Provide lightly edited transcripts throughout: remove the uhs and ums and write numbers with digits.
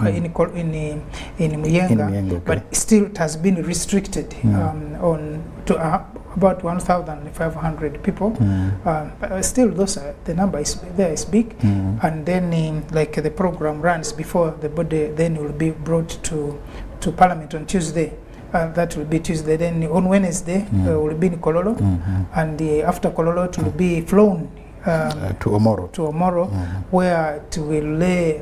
in Muyenga, okay. but still it has been restricted on to about 1,500 people. But still, the number is big. And then, like the program runs before the body, then will be brought to Parliament on Tuesday. That will be Tuesday. Then on Wednesday will be in Kololo, and after Kololo it will be flown to Omoro, where it will lay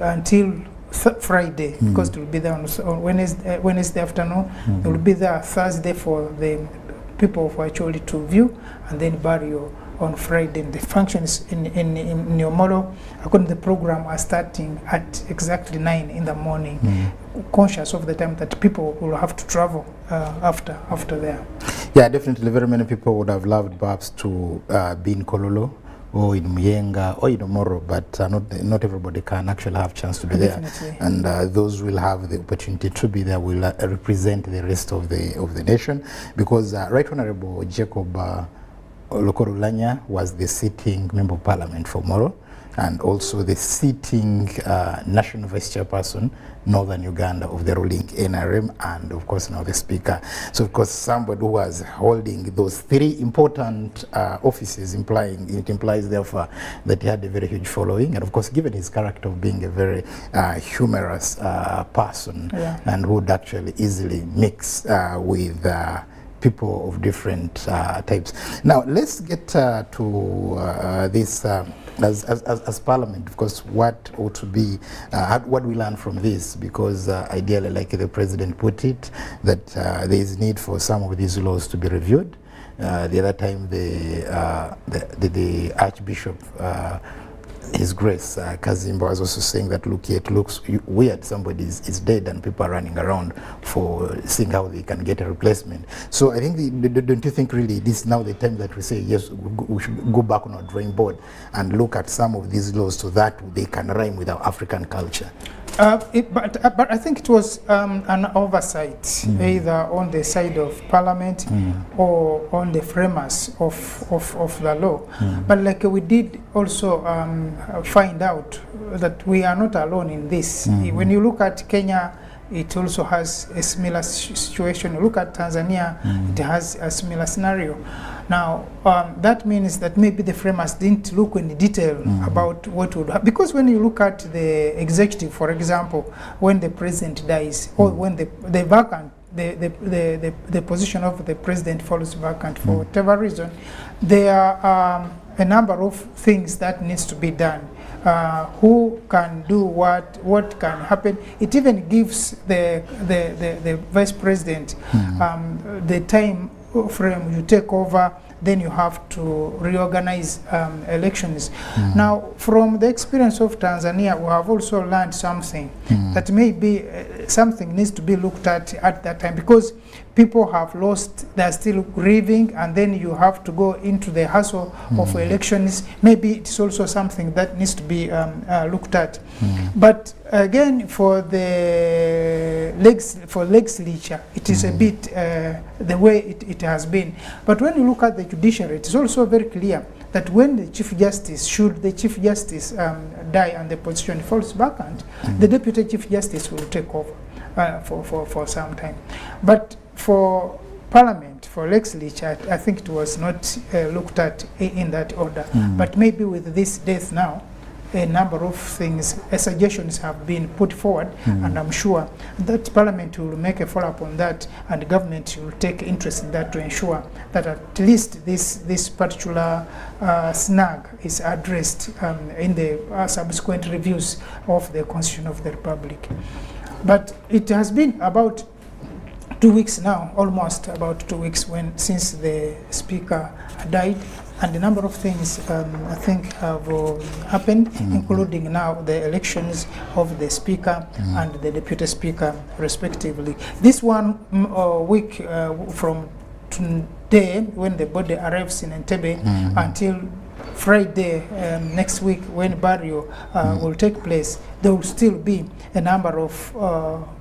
until Friday, because it will be there on Wednesday afternoon. It will be there Thursday for the people who actually to view, and then burial on Friday. The functions in Omoro, according to the program, are starting at exactly 9 in the morning, conscious of the time that people will have to travel after there. Yeah, definitely. Very many people would have loved perhaps to be in Kololo or in Muyenga or in Omoro, but not everybody can actually have a chance to be there. And those will have the opportunity to be there will represent the rest of the nation, because Right Honorable Jacob Oulanyah was the sitting Member of Parliament for Omoro, and also the sitting National Vice Chairperson, Northern Uganda, of the ruling NRM, and of course now the Speaker. So of course somebody who was holding those three important offices, it implies therefore that he had a very huge following, and of course given his character of being a very humorous person, and who would actually easily mix with people of different types. Now let's get to this as Parliament, of course, what ought to be, what we learn from this, because ideally, like the President put it, that there is need for some of these laws to be reviewed. The other time, the Archbishop, His Grace Kazimba, was also saying that, look, it looks weird, somebody is dead and people are running around for seeing how they can get a replacement. So I think, don't you think really this is now the time that we say, yes, we should go back on our drawing board and look at some of these laws so that they can rhyme with our African culture? But I think it was an oversight, either on the side of Parliament or on the framers of the law. But like we did also find out that we are not alone in this. When you look at Kenya, it also has a similar situation. Look at Tanzania, it has a similar scenario. Now, that means that maybe the framers didn't look in detail about what would happen. Because when you look at the executive, for example, when the president dies, or when the position of the president falls vacant for whatever reason, there are a number of things that needs to be done. Who can do what can happen. It even gives the vice president the time frame. You take over, then you have to reorganize elections. Now, from the experience of Tanzania, we have also learned something that maybe something needs to be looked at that time, because people have lost, they're still grieving, and then you have to go into the hassle of elections. Maybe it's also something that needs to be looked at. But again, for the legislature, it is a bit the way it has been. But when you look at the judiciary, it is also very clear that when the Chief Justice, should the Chief Justice die and the position falls vacant, the Deputy Chief Justice will take over for some time. But for Parliament, for legislature, I think it was not looked at in that order. But maybe with this death now, a number of things, suggestions have been put forward, and I'm sure that Parliament will make a follow-up on that, and the government will take interest in that to ensure that at least this particular snag is addressed in the subsequent reviews of the Constitution of the Republic. But it has been about 2 weeks now, almost about 2 weeks since the Speaker died, and a number of things I think have happened, including now the elections of the Speaker and the Deputy Speaker, respectively. This 1 week from today, when the body arrives in Entebbe, until Friday next week, when burial will take place, there will still be a number of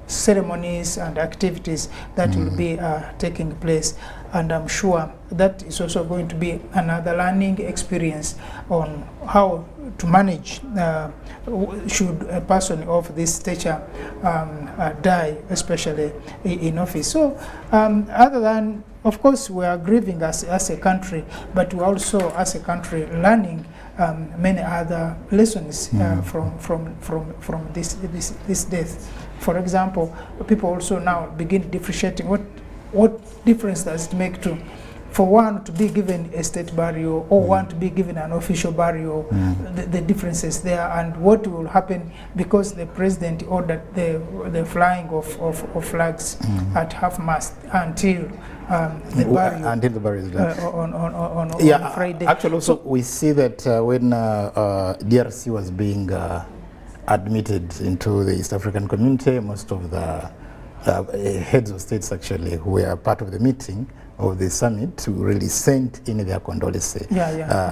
ceremonies and activities that will be taking place, and I'm sure that is also going to be another learning experience on how manage should a person of this stature die, especially in office. So other than, of course, we are grieving as a country, but we also, as a country, learning many other lessons from this death. For example, people also now begin differentiating what difference does it make to, for one to be given a state burial or one to be given an official burial, the differences there, and what will happen because the president ordered the flying of flags at half-mast until the burial is done. on Friday. Actually, also we see that when DRC was being admitted into the East African community, most of the heads of states actually who were part of the meeting of the summit really sent in their condolence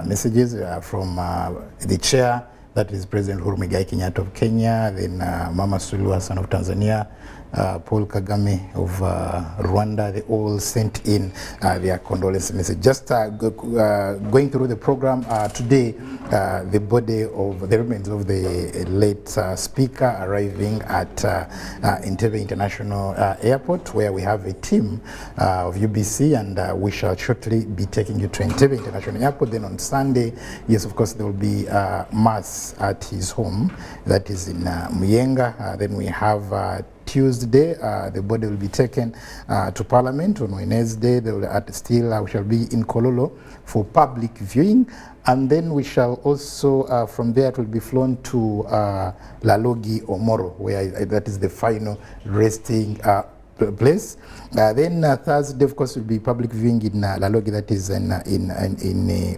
messages from the chair, that is President Uhuru Muigai Kenyatta of Kenya, then Mama Suluhu Hassan of Tanzania, Paul Kagame of Rwanda. They all sent in their condolence message. Just going through the program today, the body of the remains of the late speaker arriving at Entebbe International Airport, where we have a team of UBC, and we shall shortly be taking you to Entebbe International Airport. Then on Sunday, yes, of course, there will be mass at his home, that is in Muyenga. Then we have Tuesday, the body will be taken to Parliament. On Wednesday, they will we shall be in Kololo for public viewing, and then we shall also, from there, it will be flown to Lalogi Omoro, where that is the final resting place. Then Thursday, of course, will be public viewing in Lalogi, that is in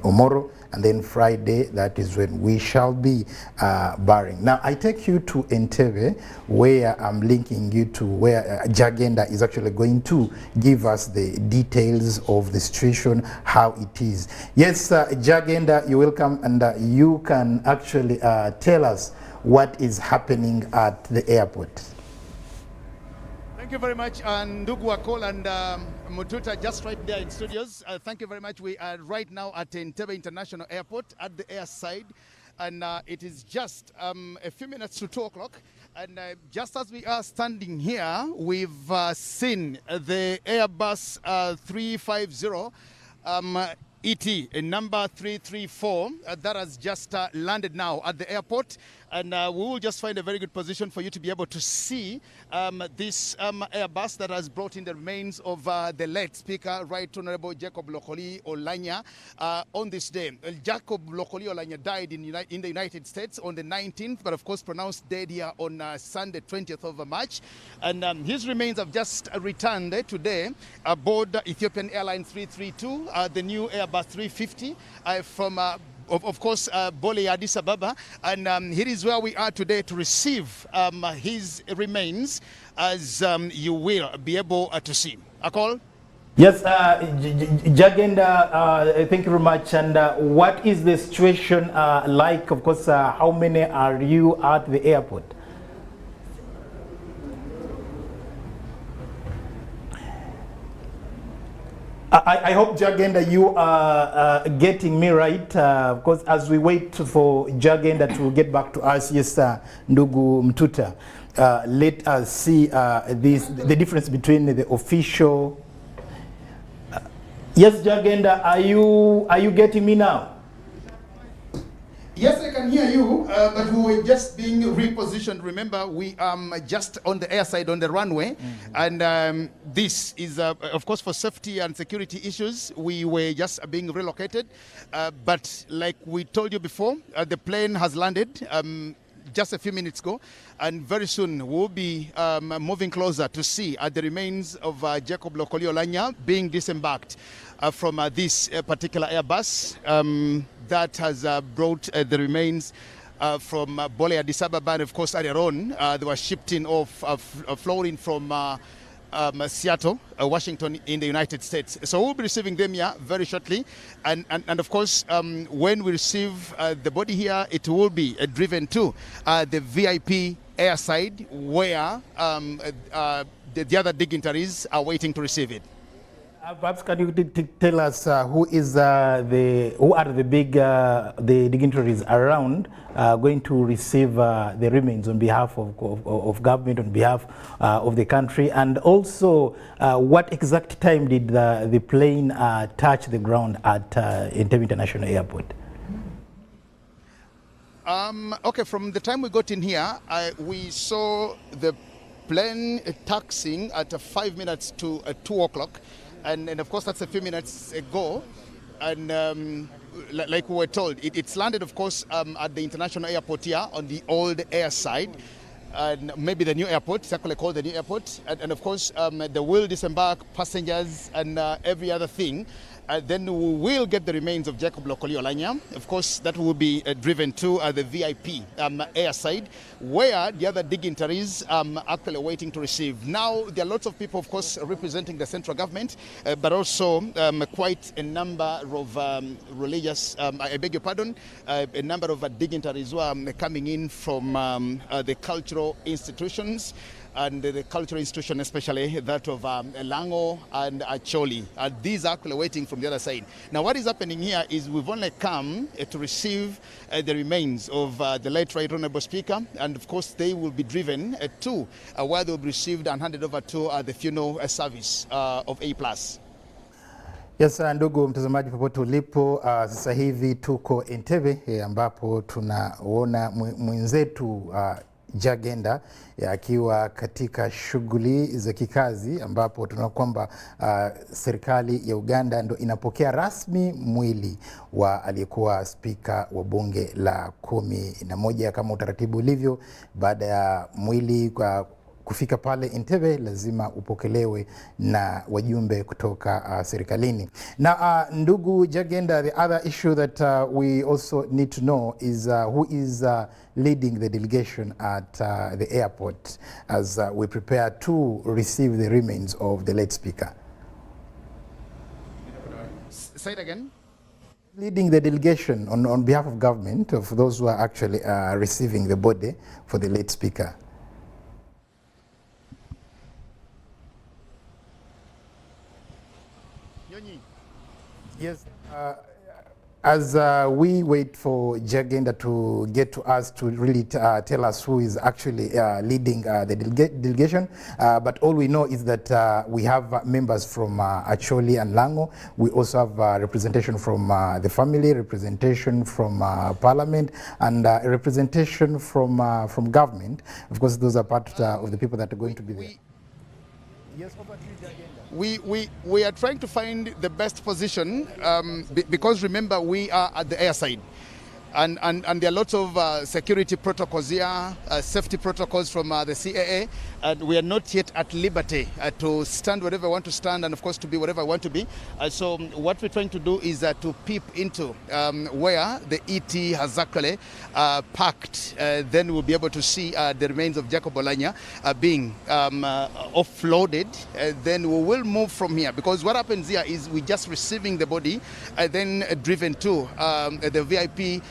Omoro. And then Friday, that is when we shall be burying. Now, I take you to Entebbe, where I'm linking you to where Jagenda is actually going to give us the details of the situation, how it is. Yes, Jagenda, you're welcome, and you can actually tell us what is happening at the airport. Thank you very much, Ndugu Wakol and Mututa, just right there in studios. Thank you very much. We are right now at Entebbe International Airport at the airside, and it is just a few minutes to 2 o'clock. And just as we are standing here, we've seen the Airbus 350 ET, number 334, that has just landed now at the airport. And we will just find a very good position for you to be able to see this Airbus that has brought in the remains of the late Speaker, Right Honorable Jacob Oulanyah, on this day. Jacob Oulanyah died in the United States on the 19th, but of course pronounced dead here on Sunday, 20th of March. And his remains have just returned today aboard Ethiopian Airlines 332, the new Airbus 350 from of course, Bole, Addis Ababa, and here is where we are today to receive his remains, as you will be able to see. Akol? Yes, Jagenda, thank you very much. And what is the situation like? Of course, how many are you at the airport? I hope, Jagenda, you are getting me right, because as we wait for Jagenda to get back to us, yes, Ndugu Mtuta, let us see the difference between the official. Yes, Jagenda, are you getting me now? Yes, I can hear you, but we were just being repositioned. Remember, we just on the airside on the runway, and this is, of course, for safety and security issues, we were just being relocated. But like we told you before, the plane has landed just a few minutes ago, and very soon we'll be moving closer to see the remains of Jacob Oulanyah being disembarked from this particular Airbus that has brought the remains from Bole, Addis Ababa, and of course earlier on they were shipped in flown from Seattle, Washington in the United States. So we'll be receiving them here very shortly, and of course when we receive the body here, it will be driven to the VIP airside, where the other dignitaries are waiting to receive it. Perhaps can you tell us who are the big the dignitaries around going to receive the remains on behalf of government, on behalf of the country, and also what exact time did the plane touch the ground at Entebbe International Airport? Okay, from the time we got in here, we saw the plane taxiing at 5 minutes to 2 o'clock. And of course, that's a few minutes ago. And like we were told, it's landed, of course, at the international airport here on the old air side. And maybe the new airport, it's actually called the new airport. And of course, they will disembark passengers and every other thing. Then we will get the remains of Jacob Oulanyah. Of course, that will be driven to the VIP airside, where the other dignitaries are actually waiting to receive. Now, there are lots of people, of course, representing the central government, but also quite a number of religious, I beg your pardon, a number of dignitaries who are coming in from the cultural institutions. And the cultural institution, especially that of Lango and Acholi. These are actually waiting from the other side. Now, what is happening here is we've only come to receive the remains of the late Right Honorable Speaker, and of course they will be driven to where they will be received and handed over to the funeral service of A+. Yes, ndugu mtazamaji popote ulipo, sasa hivi tuko Entebbe ambapo tunaona mwenzetu Jagenda akiwa katika shughuli za kikazi, ambapo tunaona kwamba serikali ya Uganda ndo inapokea rasmi mwili wa aliyekuwa spika wa bunge la 11 kama utaratibu ulivyo. Baada ya mwili kufika pale Entebbe lazima upokelewe na wajumbe kutoka serikalini. Na ndugu Jagenda, the other issue that we also need to know is who is leading the delegation at the airport as we prepare to receive the remains of the late speaker. Say it again. Leading the delegation on behalf of government, of those who are actually receiving the body for the late speaker. Yes, as we wait for Jagenda to get to us to really tell us who is actually leading the delegation, but all we know is that we have members from Acholi and Lango. We also have representation from the family, representation from parliament, and representation from government. Of course, those are part of the people that are going to be there. Yes, over to you, Jagenda. We are trying to find the best position because remember we are at the airside. And there are lots of security protocols here, safety protocols from the CAA, and we are not yet at liberty to stand wherever I want to stand and of course to be wherever I want to be. So what we're trying to do is to peep into where the ET has actually parked. Then we'll be able to see the remains of Jacob Oulanyah being offloaded. Then we will move from here, because what happens here is we're just receiving the body, then driven to the VIP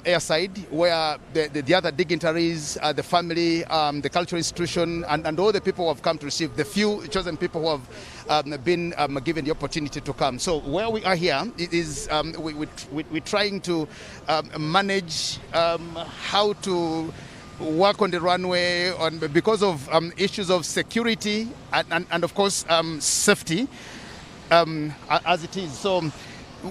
airside, where the other dignitaries, the family, the cultural institution, and all the people who have come to receive, the few chosen people who have been given the opportunity to come. So where we are here, it is we're trying to manage how to work on the runway because of issues of security and of course safety as it is. So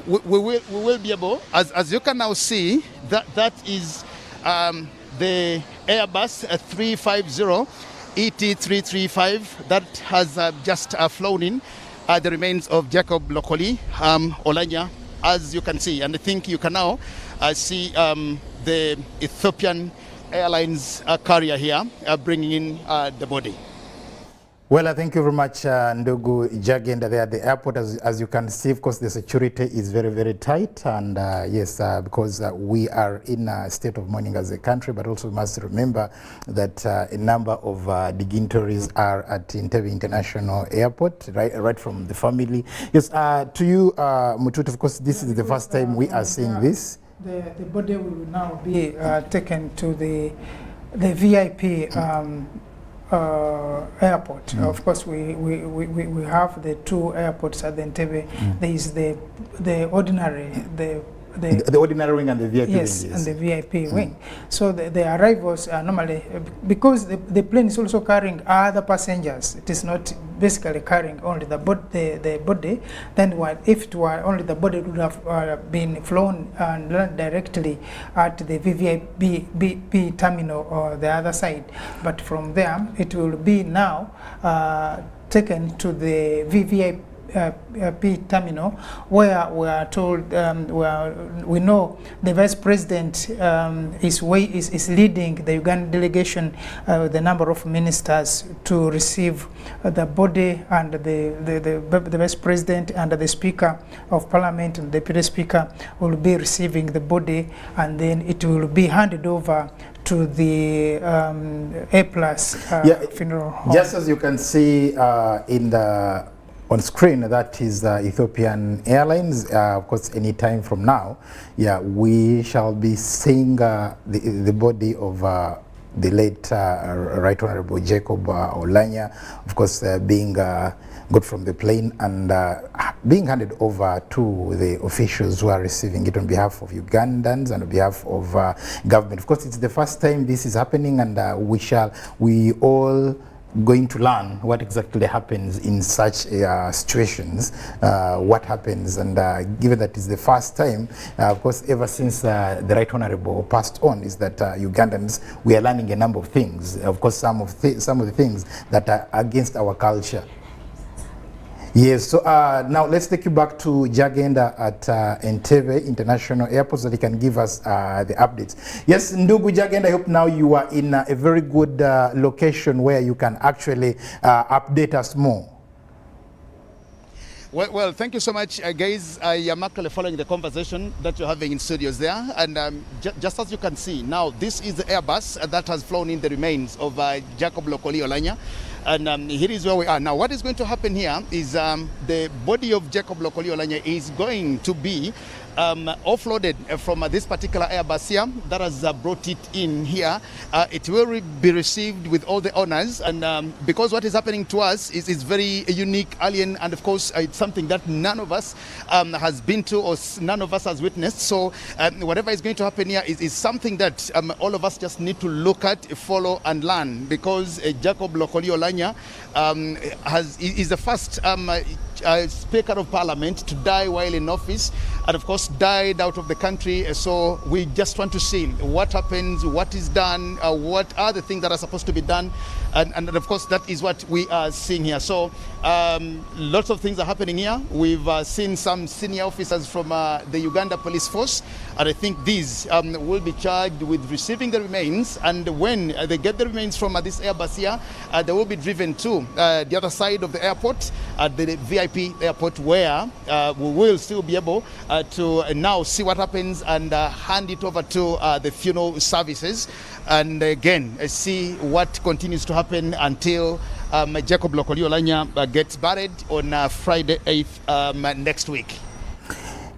we will be able, as you can now see, that is the Airbus 350 ET335 that has just flown in the remains of Jacob Oulanyah, as you can see. And I think you can now see the Ethiopian Airlines carrier here bringing in the body. Well, I thank you very much, Ndugu Jagenda, there at the airport. As you can see, of course, the security is very, very tight. And yes, because we are in a state of mourning as a country, but also we must remember that a number of dignitaries are at Entebbe International Airport, right from the family. Yes, to you, Mutut, of course, this is the first time we are seeing this. The body will now be taken to the VIP airport. Of course, we have the two airports at the Entebbe. There is the ordinary, the ordinary wing and the VIP yes, wing. Yes, and the VIP wing. So the arrivals are normally, because the plane is also carrying other passengers. It is not basically carrying only the body. Then if it were only the body, it would have been flown and landed directly at the VVIP terminal or the other side. But from there, it will be now taken to the VVIP terminal, where we are told, where we know the Vice President is leading the Ugandan delegation, the number of ministers, to receive the body, and the Vice President and the Speaker of Parliament and the Deputy Speaker will be receiving the body, and then it will be handed over to the A+ funeral home. Just as you can see on screen, that is Ethiopian Airlines. Of course, any time from now, we shall be seeing the body of the late Right Honorable Jacob Oulanyah, of course, being got from the plane and being handed over to the officials who are receiving it on behalf of Ugandans and on behalf of government. Of course, it's the first time this is happening, and we all going to learn what exactly happens in such situations, what happens, and given that it's the first time, of course, ever since the Right Honorable passed on, is that Ugandans, we are learning a number of things. Of course, some of the things that are against our culture. Yes, so now let's take you back to Jagenda at Entebbe International Airport so that he can give us the updates. Yes, Ndugu Jagenda, I hope now you are in a very good location where you can actually update us more. Well, thank you so much, guys. I am actually following the conversation that you're having in studios there. And just as you can see, now this is the Airbus that has flown in the remains of Jacob Oulanyah. And here is where we are. Now, what is going to happen here is the body of Jacob Oulanyah is going to be offloaded from this particular Airbus here that has brought it in here. It will be received with all the honors, and because what is happening to us is very unique, alien, and of course it's something that none of us has been to, or none of us has witnessed. So whatever is going to happen here is something that all of us just need to look at, follow, and learn, because Jacob Oulanyah is the first Speaker of Parliament to die while in office, and of course died out of the country. So we just want to see what happens, what is done, what are the things that are supposed to be done, and of course that is what we are seeing here. So lots of things are happening here. We've seen some senior officers from the Uganda Police Force, and I think these will be charged with receiving the remains, and when they get the remains from this Airbus here, they will be driven to the other side of the airport, at the VIP airport, where we will still be able to now see what happens and hand it over to the funeral services, and again see what continues to happen until Jacob Oulanyah gets buried on Friday 8th next week.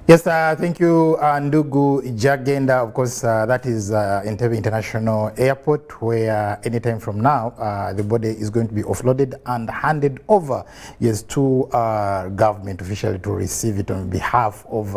Yes, thank you, Ndugu Jagenda. Of course, that is Entebbe International Airport, where anytime from now, the body is going to be offloaded and handed over, yes, to government officially to receive it on behalf of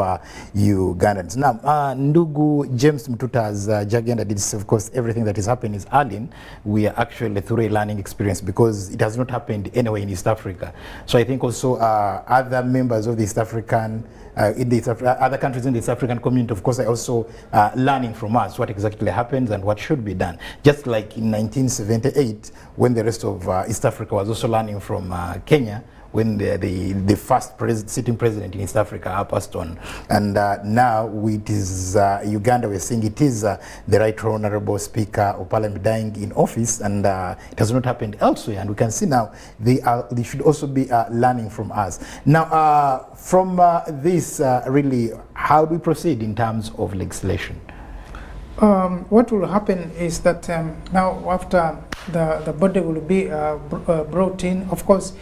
Ugandans. Now, Ndugu James Mtuta's Jagenda did, of course, everything that is happening is earning. We are actually through a learning experience, because it has not happened anywhere in East Africa. So I think also other members of the East African other countries in the East African community, of course, are also learning from us what exactly happens and what should be done. Just like in 1978, when the rest of East Africa was also learning from Kenya, when the first sitting president in East Africa passed on. And now it is Uganda, we're seeing it is the Right Honorable Speaker of Parliament dying in office, and it has not happened elsewhere. And we can see now they should also be learning from us. Now, from this, really, how do we proceed in terms of legislation? What will happen is that now, after the body will be brought in, of course,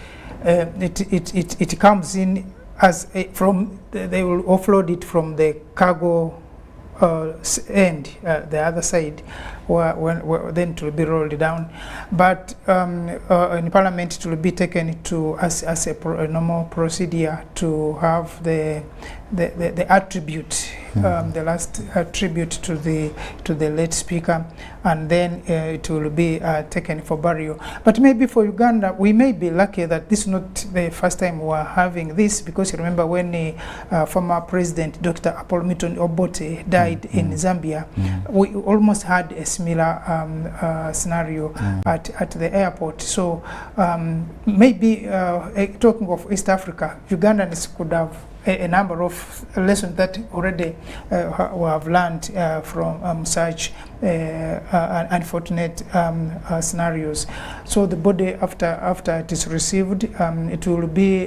it comes in as they will offload it from the cargo end, the other side, where then it will be rolled down. But in Parliament, it will be taken to as a normal procedure to have the attribute, the last tribute to the late speaker, and then it will be taken for burial. But maybe for Uganda, we may be lucky that this is not the first time we are having this, because you remember when former President Dr. Apollo Obote died in Zambia, we almost had a similar scenario at the airport. So maybe talking of East Africa, Ugandans could have a number of lessons that already we have learned from such unfortunate scenarios. So the body, after it is received, it will be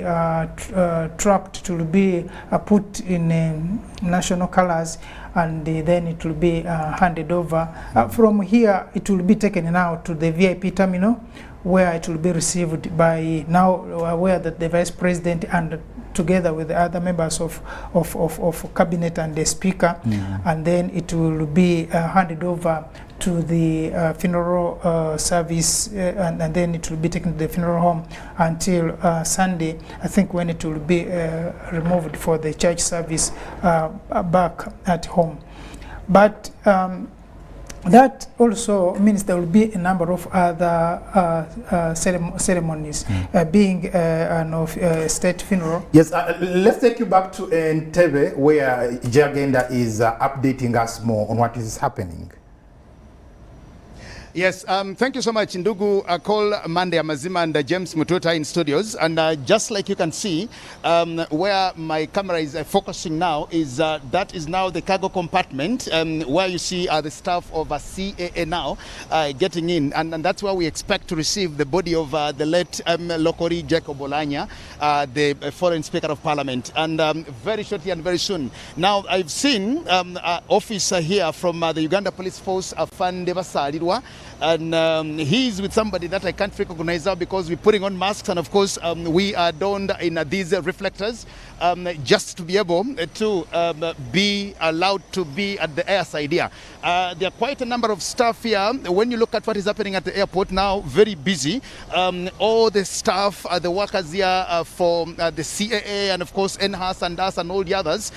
trapped, it will be put in national colors, and then it will be handed over. From here, it will be taken now to the VIP terminal, where it will be received by now aware that the Vice President and together with the other members of cabinet and the speaker, and then it will be handed over to the funeral service, and then it will be taken to the funeral home until Sunday, I think, when it will be removed for the church service back at home. But that also means there will be a number of other ceremonies, being a state funeral. Yes, let's take you back to Entebbe, where Jagenda is updating us more on what is happening. Yes, thank you so much, Ndugu Cole Mande Amazima and James Mututa in studios. And just like you can see, where my camera is focusing now is that is now the cargo compartment, where you see the staff of CAA now getting in. And that's where we expect to receive the body of the late Lokori Jacob Oulanyah, the foreign Speaker of Parliament. And very shortly and very soon. Now, I've seen officer here from the Uganda Police Force, Handover, and he's with somebody that I can't recognize now because we're putting on masks, and of course we are donned in these reflectors just to be able to be allowed to be at the airside here. There are quite a number of staff here. When you look at what is happening at the airport now, very busy. All the staff, the workers here for the CAA and of course NHAS and us and all the others,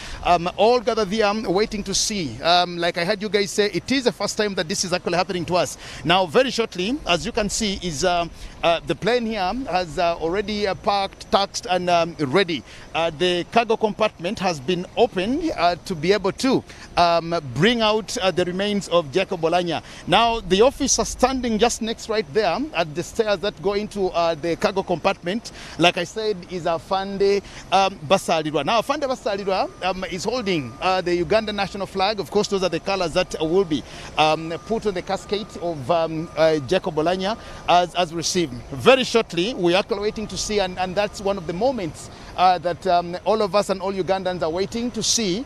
all gathered there waiting to see. Like I heard you guys say, it is the first time that this is actually happening to us. Now, very shortly, as you can see, is the plane here has already parked, taxed, and ready. The cargo compartment has been opened to be able to bring out the remains of Jacob Oulanyah. Now, the officer standing just next right there at the stairs that go into the cargo compartment, like I said, is Afande Basalirwa. Now, Afande Basalirwa is holding the Uganda national flag. Of course, those are the colors that will be put on the casket of Jacob Oulanyah as received. Very shortly, we are waiting to see, and that's one of the moments that all of us and all Ugandans are waiting to see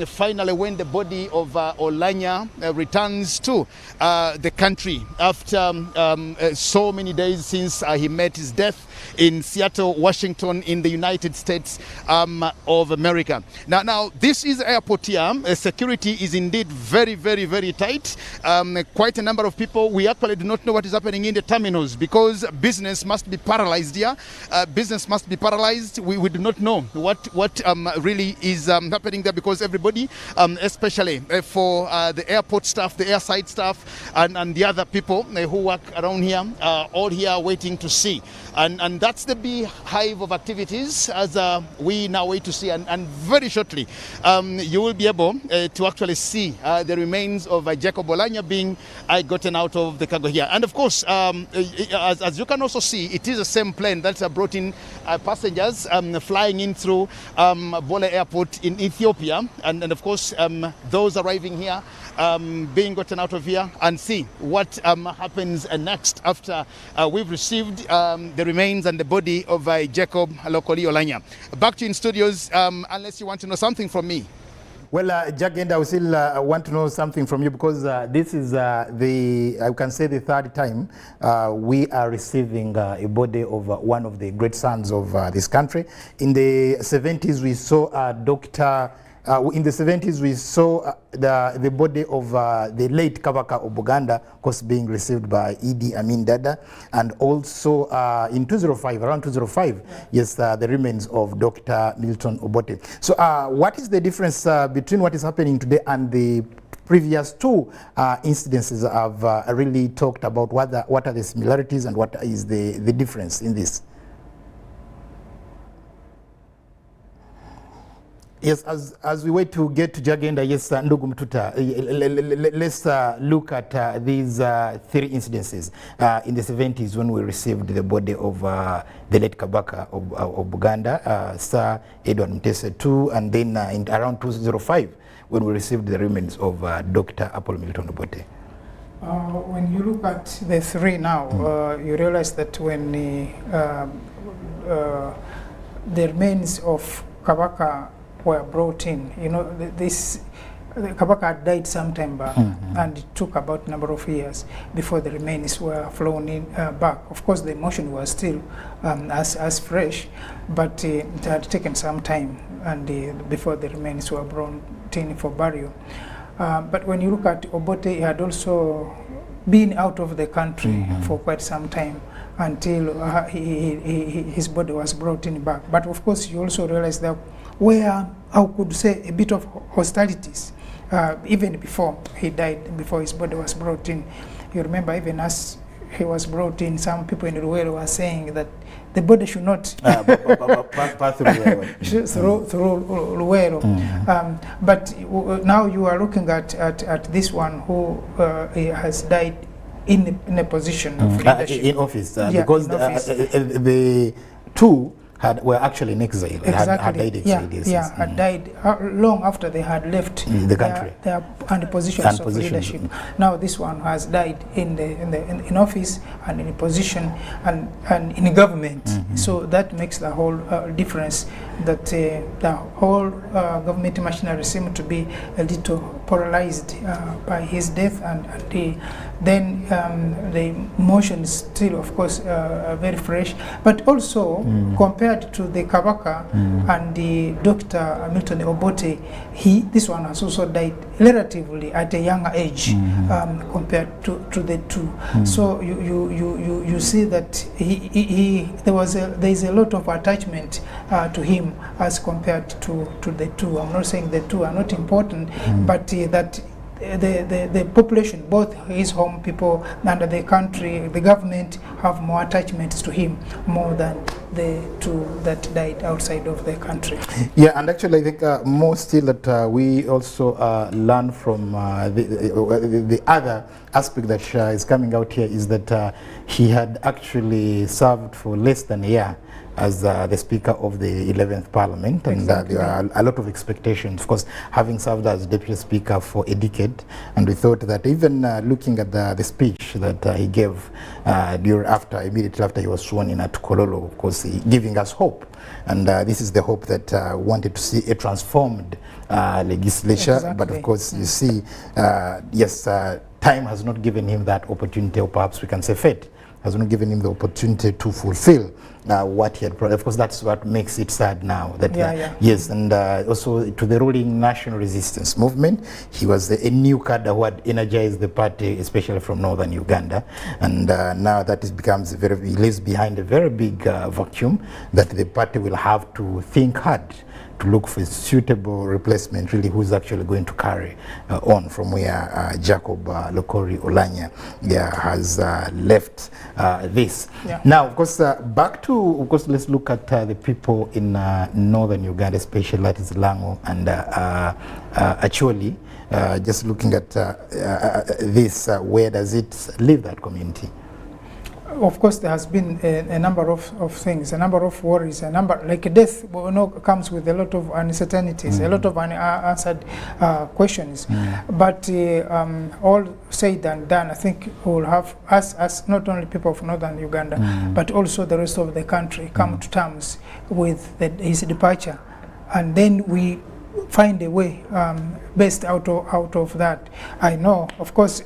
finally when the body of Oulanyah returns to the country after so many days since he met his death in Seattle, Washington, in the United States of America. Now this is airport here. Security is indeed very, very, very tight. Quite a number of people. We actually do not know what is happening in the terminals because business must be paralyzed here. Business must be paralyzed. We do not know what really is happening there because everybody, especially for the airport staff, the airside staff, and the other people who work around here, are all here waiting to see. And that's the beehive of activities as we now wait to see. And very shortly, you will be able to actually see the remains of Jacob Oulanyah being gotten out of the cargo here. And of course, as you can also see, it is the same plane that brought in passengers flying in through Bole Airport in Ethiopia. And of course, those arriving here being gotten out of here, and see what happens next after we've received the remains and the body of Jacob Oulanyah. Back to you in studios, unless you want to know something from me. Well, Jagenda, we still want to know something from you because this is I can say the third time we are receiving a body of one of the great sons of this country. In the 70s, we saw Dr. in the 70s, we saw the body of the late Kabaka of Uganda, of course, being received by Idi Amin Dada, and also in 2005, around 2005, yes, the remains of Dr. Milton Obote. So what is the difference between what is happening today and the previous two incidences? I've really talked about what are the similarities and what is the difference in this. Yes, as we wait to get to Jagenda, yes, Ndugu Mtuta, let's look at these three incidences in the 70s when we received the body of the late Kabaka of Uganda, Sir Edward Mutese II, and then in around 2005 when we received the remains of Dr. Apollo Milton Obote. When you look at the three now, you realize that when the remains of Kabaka were brought in, you know, the Kabaka had died sometime back, and it took about a number of years before the remains were flown in back. Of course, the emotion was still as fresh, but it had taken some time and before the remains were brought in for burial. But when you look at Obote, he had also been out of the country for quite some time until his body was brought in back. But of course, you also realize that where I could say a bit of hostilities, even before he died, before his body was brought in. You remember, even as he was brought in, some people in Luwero were saying that the body should not pass through Luwero. But now you are looking at this one who has died in a position of leadership. In office, because in office. The two were actually in exile. Exactly. Had died exiled. Had died long after they had left the country. Their positions of leadership. Now this one has died in office and in a position and in government. So that makes the whole difference. That the whole government machinery seemed to be a little paralyzed by his death, and then the emotions still, of course, very fresh, but also compared to the Kabaka and the Dr. Milton Obote, this one has also died relatively at a younger age compared to the two. So you see that there is a lot of attachment to him as compared to the two. I'm not saying the two are not important, but that the population, both his home people and the country, the government, have more attachments to him more than the two that died outside of the country. Yeah, and actually I think more still that we also learn from the other aspect that is coming out here is that he had actually served for less than a year as the Speaker of the 11th Parliament, and there are a lot of expectations, of course, having served as Deputy Speaker for a decade, and we thought that even looking at the speech that he gave immediately after he was sworn in at Kololo, of course, giving us hope, and this is the hope that wanted to see a transformed legislature, but of course, you see, yes, time has not given him that opportunity, or perhaps we can say fate has not given him the opportunity to fulfill what he had brought. Of course, that's what makes it sad now. That yes, and also to the ruling National Resistance Movement, he was a new cadre who had energized the party, especially from northern Uganda, and now that becomes he leaves behind a very big vacuum that the party will have to think hard to look for a suitable replacement, really, who's actually going to carry on from where Jacob Oulanyah has left this. Now, of course, back to, of course, let's look at the people in northern Uganda, especially that is Lango and Acholi. Just looking at this, where does it leave that community? Of course, there has been a number of things, a number of worries, like death, comes with a lot of uncertainties, a lot of unanswered questions. But all said and done, I think we'll have us, as not only people of northern Uganda, but also the rest of the country, come to terms with his departure, and then we find a way best out of that. I know, of course,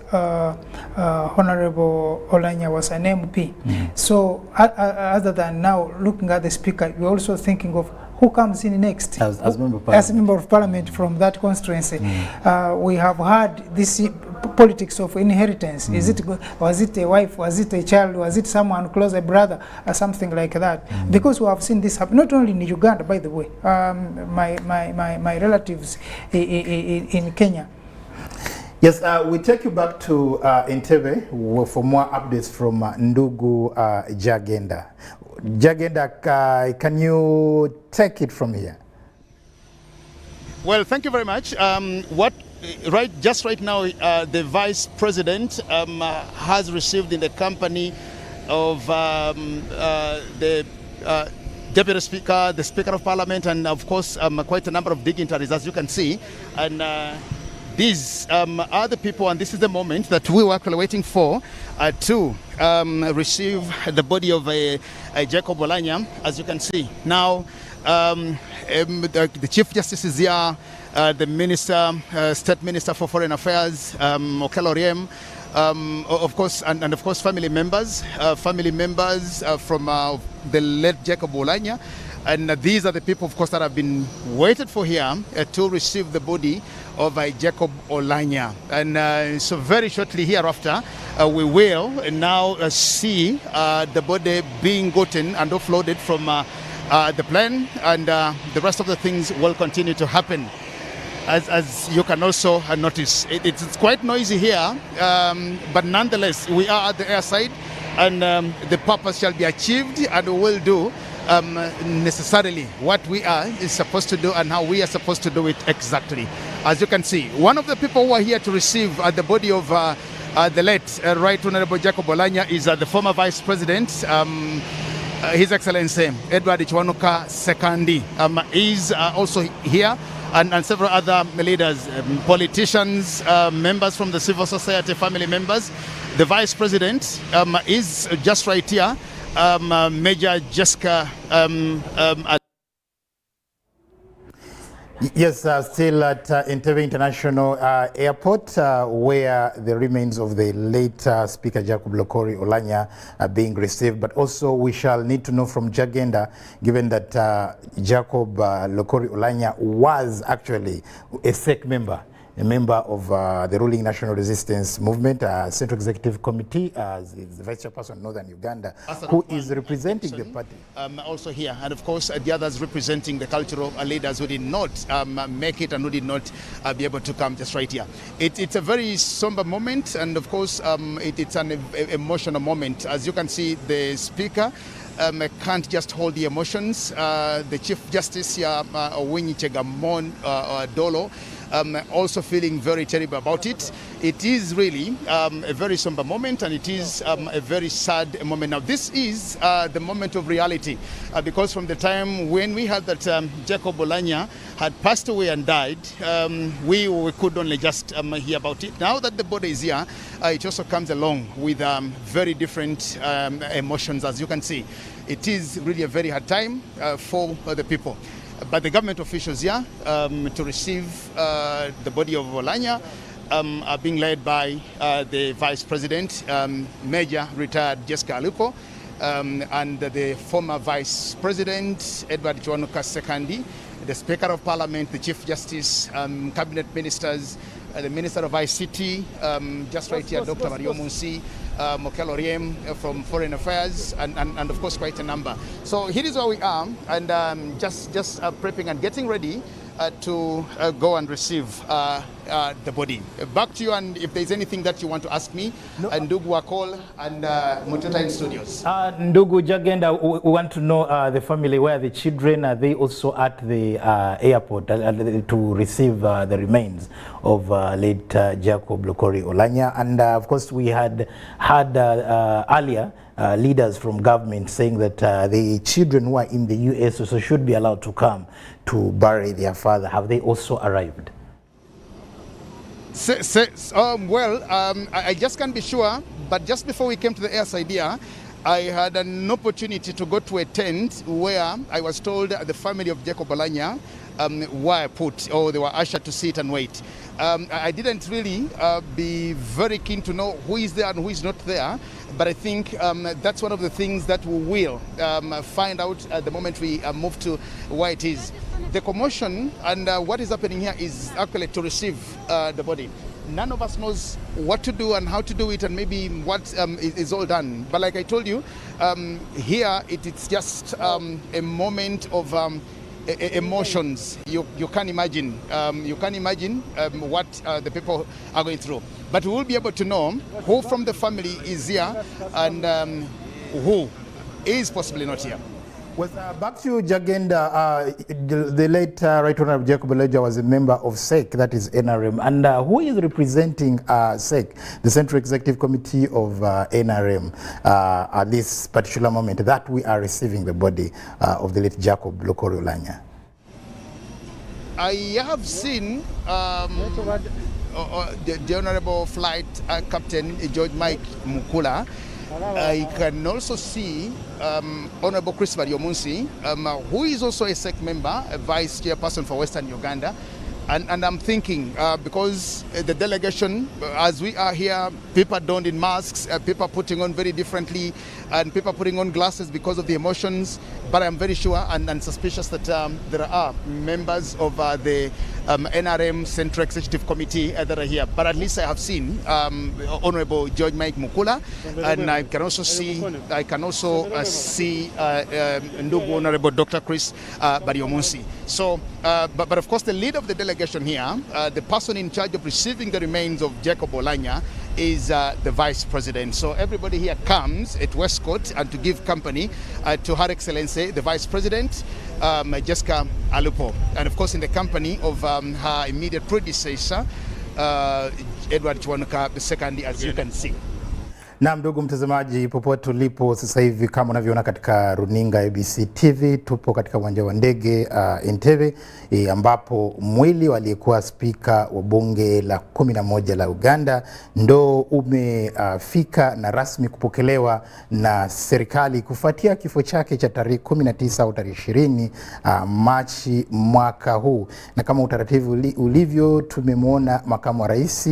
Honorable Oulanyah was an MP. So other than now looking at the speaker, we're also thinking of who comes in next? As member of parliament. As member of parliament from that constituency. We have had this politics of inheritance. Is it, was it a wife, was it a child, was it someone close, a brother, or something like that? Because we have seen this happen, not only in Uganda, by the way. My relatives in Kenya. Yes, we take you back to Entebbe for more updates from Ndugu Jagenda. Jagenda, can you take it from here? Well, thank you very much. Just right now, the Vice President has received in the company of the Deputy Speaker, the Speaker of Parliament, and of course quite a number of dignitaries, as you can see. And these are the people, and this is the moment that we were actually waiting for to receive the body of Jacob Oulanyah, as you can see. Now, the Chief Justice is here, the Minister, State Minister for Foreign Affairs, Okello Oryem, of course, and of course family members from the late Jacob Oulanyah. And these are the people, of course, that have been waited for here to receive the body of Jacob Oulanyah. And so very shortly hereafter, we will now see the body being gotten and offloaded from the plane, and the rest of the things will continue to happen. As you can also notice, it's quite noisy here, but nonetheless, we are at the airside, and the purpose shall be achieved, and we will do necessarily what we is supposed to do and how we are supposed to do it exactly. As you can see, one of the people who are here to receive the body of the late Right Honorable Jacob Oulanyah is the former Vice President, His Excellency Edward Chwanuka Sekandi is also here, and several other leaders, politicians, members from the civil society, family members. The Vice President is just right here, Major Jessica. Yes, still at Entebbe International Airport, where the remains of the late Speaker Jacob Oulanyah are being received. But also we shall need to know from Jagenda, given that Jacob Oulanyah was actually a SEC member, a member of the ruling National Resistance Movement, Central Executive Committee, as the Vice Chairperson of Northern Uganda, who is representing the party. Also here, and of course the others representing the cultural leaders who did not make it and who did not be able to come just right here. It's a very somber moment, and of course it's an emotional moment. As you can see, the Speaker can't just hold the emotions. The Chief Justice here, Winnie Chegamon Dolo, also feeling very terrible about it. It is really a very somber moment, and it is a very sad moment. Now, this is the moment of reality, because from the time when we heard that Jacob Oulanyah had passed away and died, we could only just hear about it. Now that the body is here, it also comes along with very different emotions, as you can see. It is really a very hard time for the people. But the government officials here to receive the body of Oulanyah are being led by the Vice President, Major retired Jessica Aluko, and the former Vice President, Edward Chwanuka Sekandi, the Speaker of Parliament, the Chief Justice, Cabinet Ministers, the Minister of ICT, just right here, Dr. Mario Munsi, Okello Oryem from Foreign Affairs, and of course quite a number. So here is where we are, and just prepping and getting ready to go and receive the body. Back to you, and if there's anything that you want to ask me, Ndugu Wakol and Muteta in studios. Ndugu Jagenda, we want to know the family, where the children, are they also at the airport to receive the remains of late Jacob Oulanyah? And of course we had earlier leaders from government saying that the children who are in the US also should be allowed to come to bury their father. Have they also arrived? I just can't be sure, but just before we came to the airside here, I had an opportunity to go to a tent where I was told the family of Jacob Oulanyah were put, or they were ushered to sit and wait. I didn't really be very keen to know who is there and who is not there, but I think that's one of the things that we will find out at the moment we move to where it is. The commotion and what is happening here is actually to receive the body. None of us knows what to do and how to do it and maybe what is all done. But like I told you, here it's just a moment of emotions. You can imagine. You can imagine what the people are going through. But we will be able to know who from the family is here and who is possibly not here. Well, back to Jagenda, the late Right Honorable Jacob Oulanyah was a member of SEC, that is NRM. And who is representing SEC, the Central Executive Committee of NRM, at this particular moment that we are receiving the body of the late Jacob Oulanyah? I have seen the Honorable Flight Captain George Mike Mukula. I can also see Honorable Chris Baryomunsi, who is also a SEC member, a vice chairperson for Western Uganda. And I'm thinking, because the delegation, as we are here, people donned in masks, people putting on very differently, and people putting on glasses because of the emotions. But I'm very sure and suspicious that there are members of the NRM Central Executive Committee that are here. But at least I have seen Honorable George Mike Mukula, and I can also see Ndugu Honorable Dr. Chris Baryomunsi. So, but of course, the leader of the delegation here, the person in charge of receiving the remains of Jacob Oulanyah, is the Vice President. So everybody here comes at Westcourt and to give company to Her Excellency, the Vice President, Jessica Alupo. And of course in the company of her immediate predecessor, Edward Chwanuka II, as you can see. Na ndugu mtazamaji, popote ulipo sasa hivi, kama unavyoona katika runinga ABC TV, tupo katika uwanja wa ndege Entebbe, ambapo mwili waliyekuwa spika wa bunge la 11 la Uganda ndo umefika na rasmi kupokelewa na serikali kufuatia kifo chake cha tarehe 19 au tarehe 20 Machi mwaka huu. Na kama utaratibu ulivyo, tumemwona makamu wa rais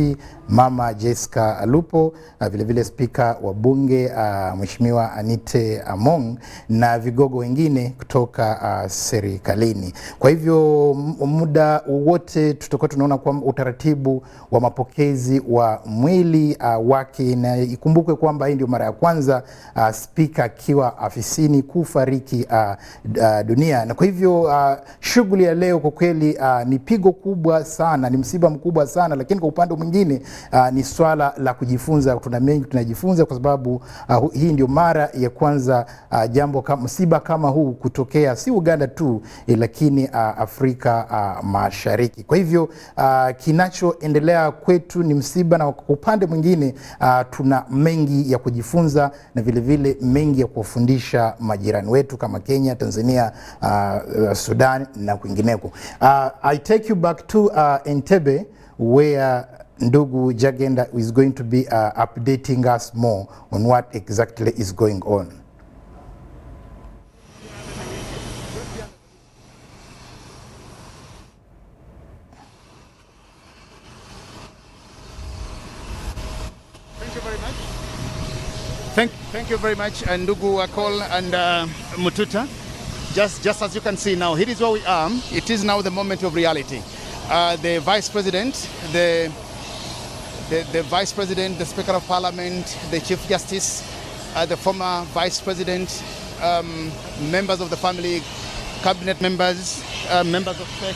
Mama Jessica Alupo, vile vile spika wa bunge Mheshimiwa Anite Among na vigogo wengine kutoka serikalini. Kwa hivyo muda wote tutakuwa tunaona kwa utaratibu wa mapokezi wa mwili wake, na ikumbukwe kwamba hii ndio mara ya kwanza spika akiwa afisini kufariki dunia. Na kwa hivyo shughuli ya leo kwa kweli ni pigo kubwa sana, ni msiba mkubwa sana, lakini kwa upande mwingine ni swala la kujifunza. Tuna mengi tunajifunza kwa sababu hii ndio mara ya kwanza jambo kama msiba kama huu kutokea, si Uganda tu lakini Afrika Mashariki. Kwa hivyo kinachoendelea kwetu ni msiba, na kwa upande mwingine tuna mengi ya kujifunza na vile vile mengi ya kuwafundisha majirani wetu kama Kenya, Tanzania, Sudan na kwingineko. I take you back to Entebbe, where Ndugu Jagenda is going to be updating us more on what exactly is going on. Thank you very much. Thank you very much, Ndugu Akol and Mututa. Just as you can see now, here is where we are. It is now the moment of reality. The Vice President, the Vice President, the Speaker of Parliament, the Chief Justice, the former Vice President, members of the family, cabinet members, members of SEC,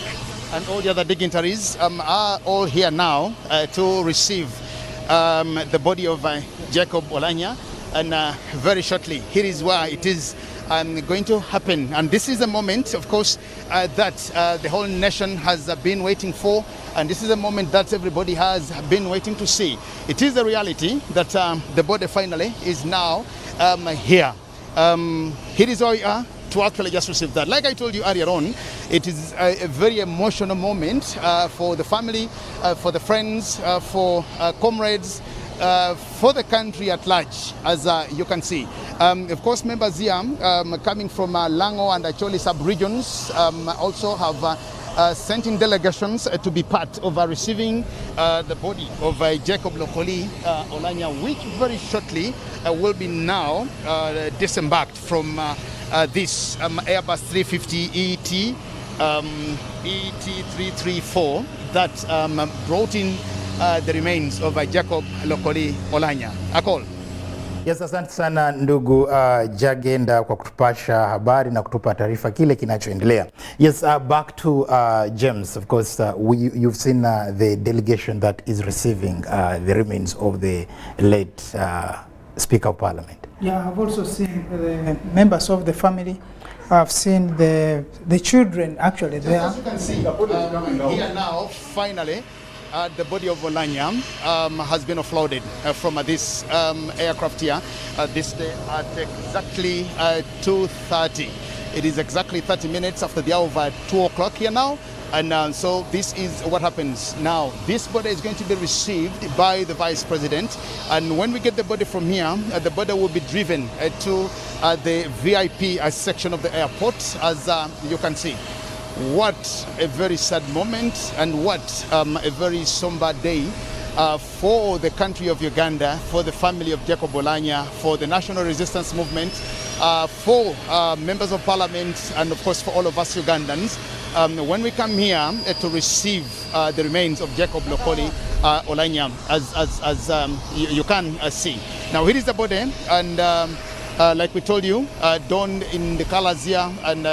and all the other dignitaries are all here now to receive the body of Jacob Oulanyah. And very shortly, here is where it is going to happen. And this is the moment, of course, that the whole nation has been waiting for. And this is a moment that everybody has been waiting to see. It is a reality that the body finally is now here. Here is where we are to actually just receive that. Like I told you earlier on, it is a very emotional moment for the family, for the friends, for comrades, for the country at large, as you can see. Of course, members here coming from Lango and Acholi sub-regions also have sent in delegations to be part of receiving the body of Jacob Oulanyah, which very shortly will be now disembarked from this Airbus 350 ET ET334 that brought in the remains of Jacob Oulanyah. Akol. Yes, asante sana ndugu Jagenda kwa kutupasha habari na kutupa taarifa kile kinachoendelea. Yes, back to James. Of course, you've seen the delegation that is receiving the remains of the late Speaker of Parliament. Yeah, I've also seen the members of the family. I've seen the children actually there. As you can see, here now, finally, the body of Oulanyah has been offloaded from this aircraft here this day at exactly 2:30. It is exactly 30 minutes after the hour of 2 o'clock here now. And so this is what happens now. This body is going to be received by the Vice President. And when we get the body from here, the body will be driven to the VIP section of the airport, as you can see. What a very sad moment, and what a very somber day for the country of Uganda, for the family of Jacob Oulanyah, for the national resistance movement, for members of parliament, and of course for all of us Ugandans. When we come here to receive the remains of Jacob Oulanyah, as you can see. Now here is the body, and like we told you, donned in the colors here, and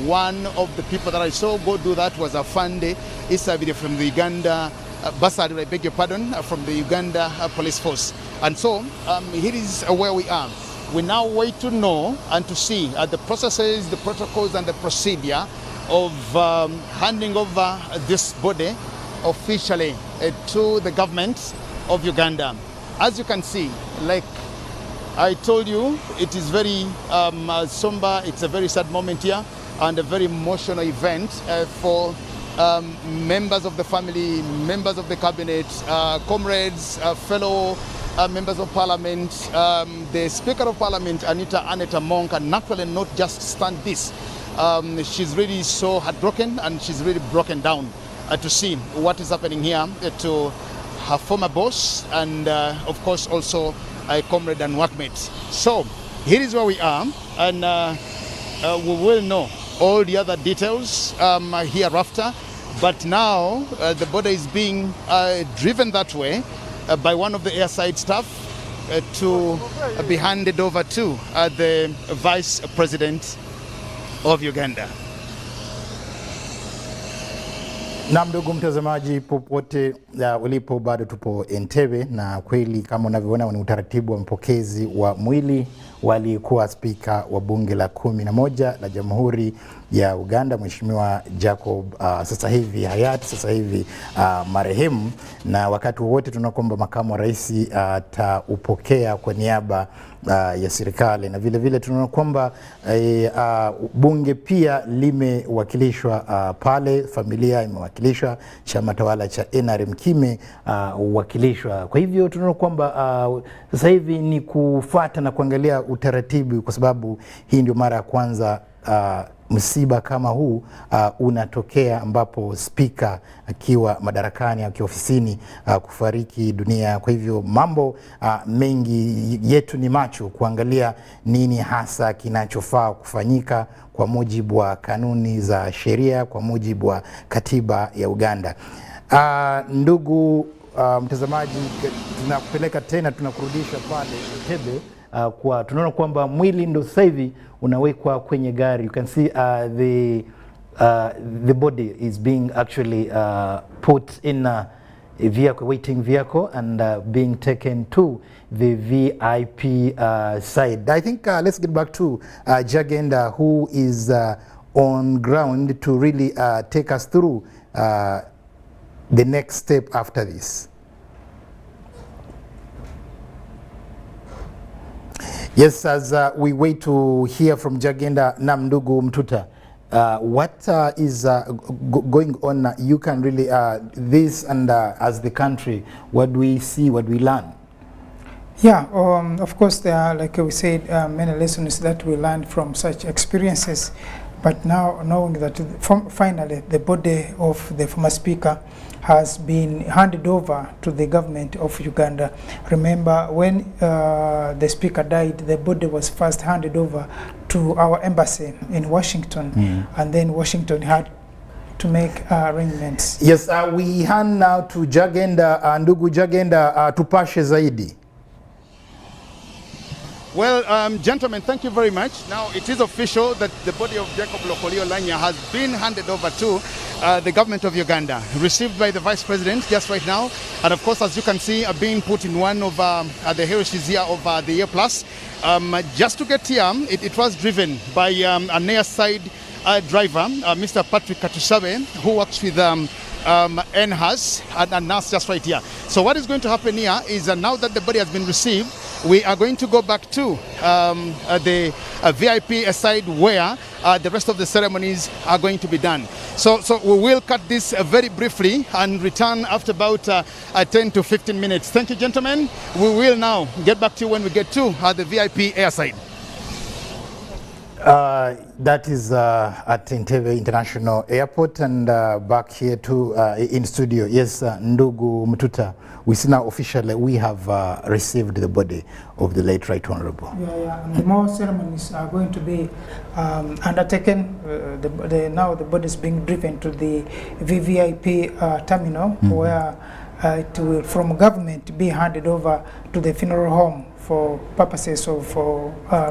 one of the people that I saw go do that was Afande Isabide from the Uganda, Basad, I beg your pardon, from the Uganda Police Force. And so here is where we are. We now wait to know and to see the processes, the protocols, and the procedure of handing over this body officially to the government of Uganda. As you can see, like I told you, it is very somber. It's a very sad moment here, and a very emotional event for members of the family, members of the cabinet, comrades, fellow members of parliament. The Speaker of Parliament, Anita Monk, and naturally not just stand this. She's really so heartbroken, and she's really broken down to see what is happening here to her former boss, and of course also a comrade and workmate. So here is where we are, and we will know all the other details hereafter. But now the body is being driven that way by one of the airside staff to be handed over to the Vice President of Uganda. Na ndugu mtazamaji popote ulipo, bado tupo Entebbe, na kweli kama unavyoona ni utaratibu wa mpokezi wa mwili walikuwa spika wa bunge la 11 la Jamhuri ya Uganda, Mheshimiwa Jacob sasa hivi hayati, sasa hivi marehemu, na wakati wote tunakomba makamu wa rais ataupokea kwa niaba ya serikali, na vile vile tunaona kwamba bunge pia limewakilishwa pale, familia imewakilishwa, chama tawala cha NRM kimewakilishwa. Kwa hivyo tunaona kwamba sasa hivi ni kufuata na kuangalia utaratibu, kwa sababu hii ndio mara ya kwanza msiba kama huu unatokea, ambapo spika akiwa madarakani, akiwa ofisini kufariki dunia. Kwa hivyo mambo mengi yetu ni macho kuangalia nini hasa kinachofaa kufanyika kwa mujibu wa kanuni za sheria, kwa mujibu wa katiba ya Uganda. Ndugu mtazamaji, tunakupeleka tena, tunakurudisha pale Entebbe. Kwa tunaona kwamba mwili ndo sasa hivi unawekwa kwenye gari. You can see the body is being actually put in a vehicle, waiting vehicle, and being taken to the VIP side. I think let's get back to Jagenda, who is on ground to really take us through the next step after this. Yes, as we wait to hear from Jagenda, Namndugu Mtuta, what is going on? You can really, this and as the country, what do we see, what do we learn? Yeah, of course there are, like we said, many lessons that we learned from such experiences. But now, knowing that finally the body of the former speaker has been handed over to the government of Uganda. Remember, when the speaker died, the body was first handed over to our embassy in Washington, and then Washington had to make arrangements. Yes, we hand now to Jagenda, ndugu Jagenda, tupashe zaidi. Well, gentlemen, thank you very much. Now, it is official that the body of Jacob Oulanyah has been handed over to the government of Uganda, received by the Vice President just right now. And of course, as you can see, being put in one of the heritages here of the year plus. Just to get here, it was driven by a near side driver, Mr. Patrick Katusabe, who works with NHAS and NAS just right here. So what is going to happen here is now that the body has been received, we are going to go back to the VIP side where the rest of the ceremonies are going to be done. So we will cut this very briefly and return after about 10 to 15 minutes. Thank you, gentlemen. We will now get back to you when we get to the VIP airside. That is at Entebbe International Airport, and back here too in studio. Yes, Ndugu Mututa, we see now officially we have received the body of the late Right Honorable. Yeah. And more ceremonies are going to be undertaken. Now the body is being driven to the VVIP terminal, where it will, from government, be handed over to the funeral home for purposes of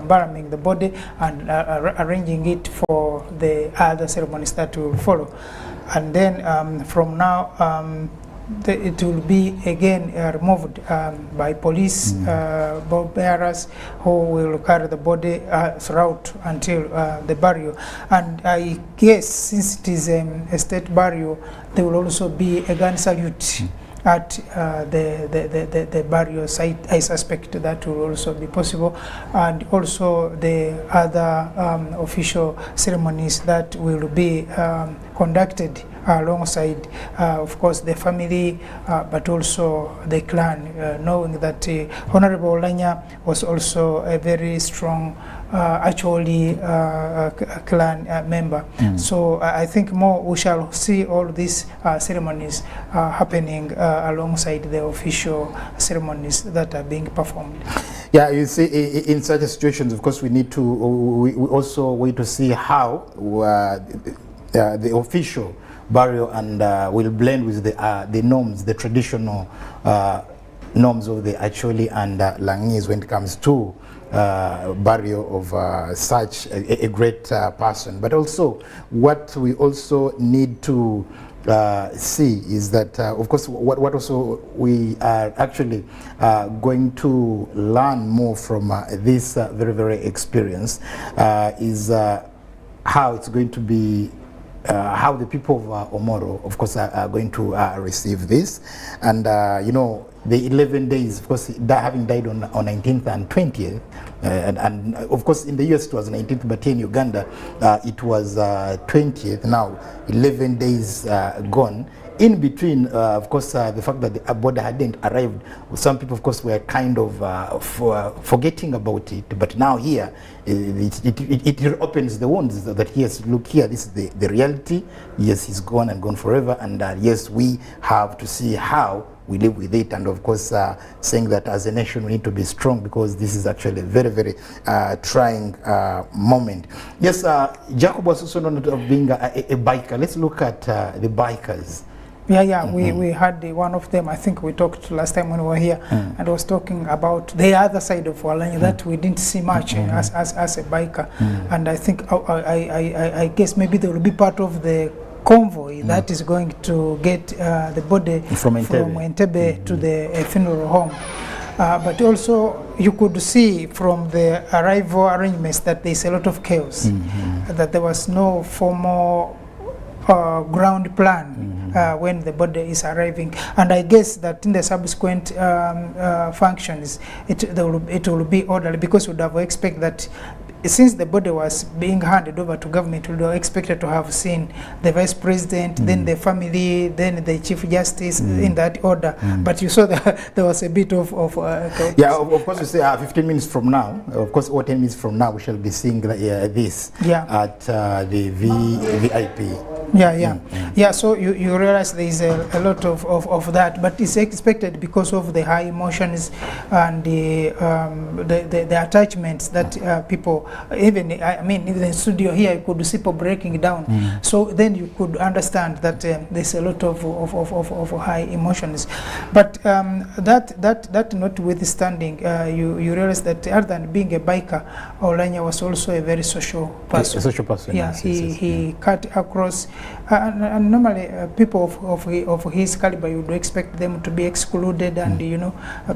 burying the body and arranging it for the other ceremonies that will follow. And then from now, it will be again removed by police boat bearers who will carry the body throughout until the burial. And I guess since it is a state burial, there will also be a gun salute at the burial site. I suspect that will also be possible, and also the other official ceremonies that will be conducted alongside, of course, the family, but also the clan, knowing that Honorable Oulanyah was also a very strong actually clan member. So I think more we shall see all these ceremonies happening alongside the official ceremonies that are being performed. Yeah, you see, in such situations, of course, we need to, we also wait to see how the official burial and will blend with the norms, the traditional norms of the Acholi and Langese when it comes to burial of such a great person. But also, what we also need to see is that, of course, what also we are actually going to learn more from this very, very experience is how it's going to be, how the people of Omoro, of course, are going to receive this. And, you know, the 11 days, of course, having died on 19th and 20th, and of course in the US it was 19th, but here in Uganda it was 20th. Now 11 days gone. In between, of course, the fact that the body hadn't arrived, some people, of course, were kind of forgetting about it. But now here, it opens the wounds that, yes, look here, this is the reality. Yes, he's gone and gone forever. And yes, we have to see how we live with it. And of course, saying that as a nation, we need to be strong, because this is actually a very, very trying moment. Yes, Jacob was also known of being a biker. Let's look at the bikers. Yeah, we had one of them. I think we talked last time when we were here, and was talking about the other side of Oulanyah that we didn't see much as a biker. And I think I guess maybe they will be part of the convoy that is going to get the body from Entebbe to the funeral home. But also you could see from the arrival arrangements that there's a lot of chaos, that there was no formal ground plan when the body is arriving. And I guess that in the subsequent functions it will be orderly, because we would have expected that since the body was being handed over to government, we were expected to have seen the vice president, then the family, then the chief justice in that order. But you saw that there was a bit of yeah, of course, we say 15 minutes from now, of course, or 10 minutes from now, we shall be seeing this at the VVIP. Yeah, so you realize there is a lot of that, but it's expected because of the high emotions and the attachments that people, even in the studio here, you could see people breaking down. So then you could understand that there's a lot of high emotions. But that notwithstanding, you realize that other than being a biker, Oulanyah was also a very social person. A social person. Yeah, he cut across. And normally people of his caliber, you would expect them to be excluded and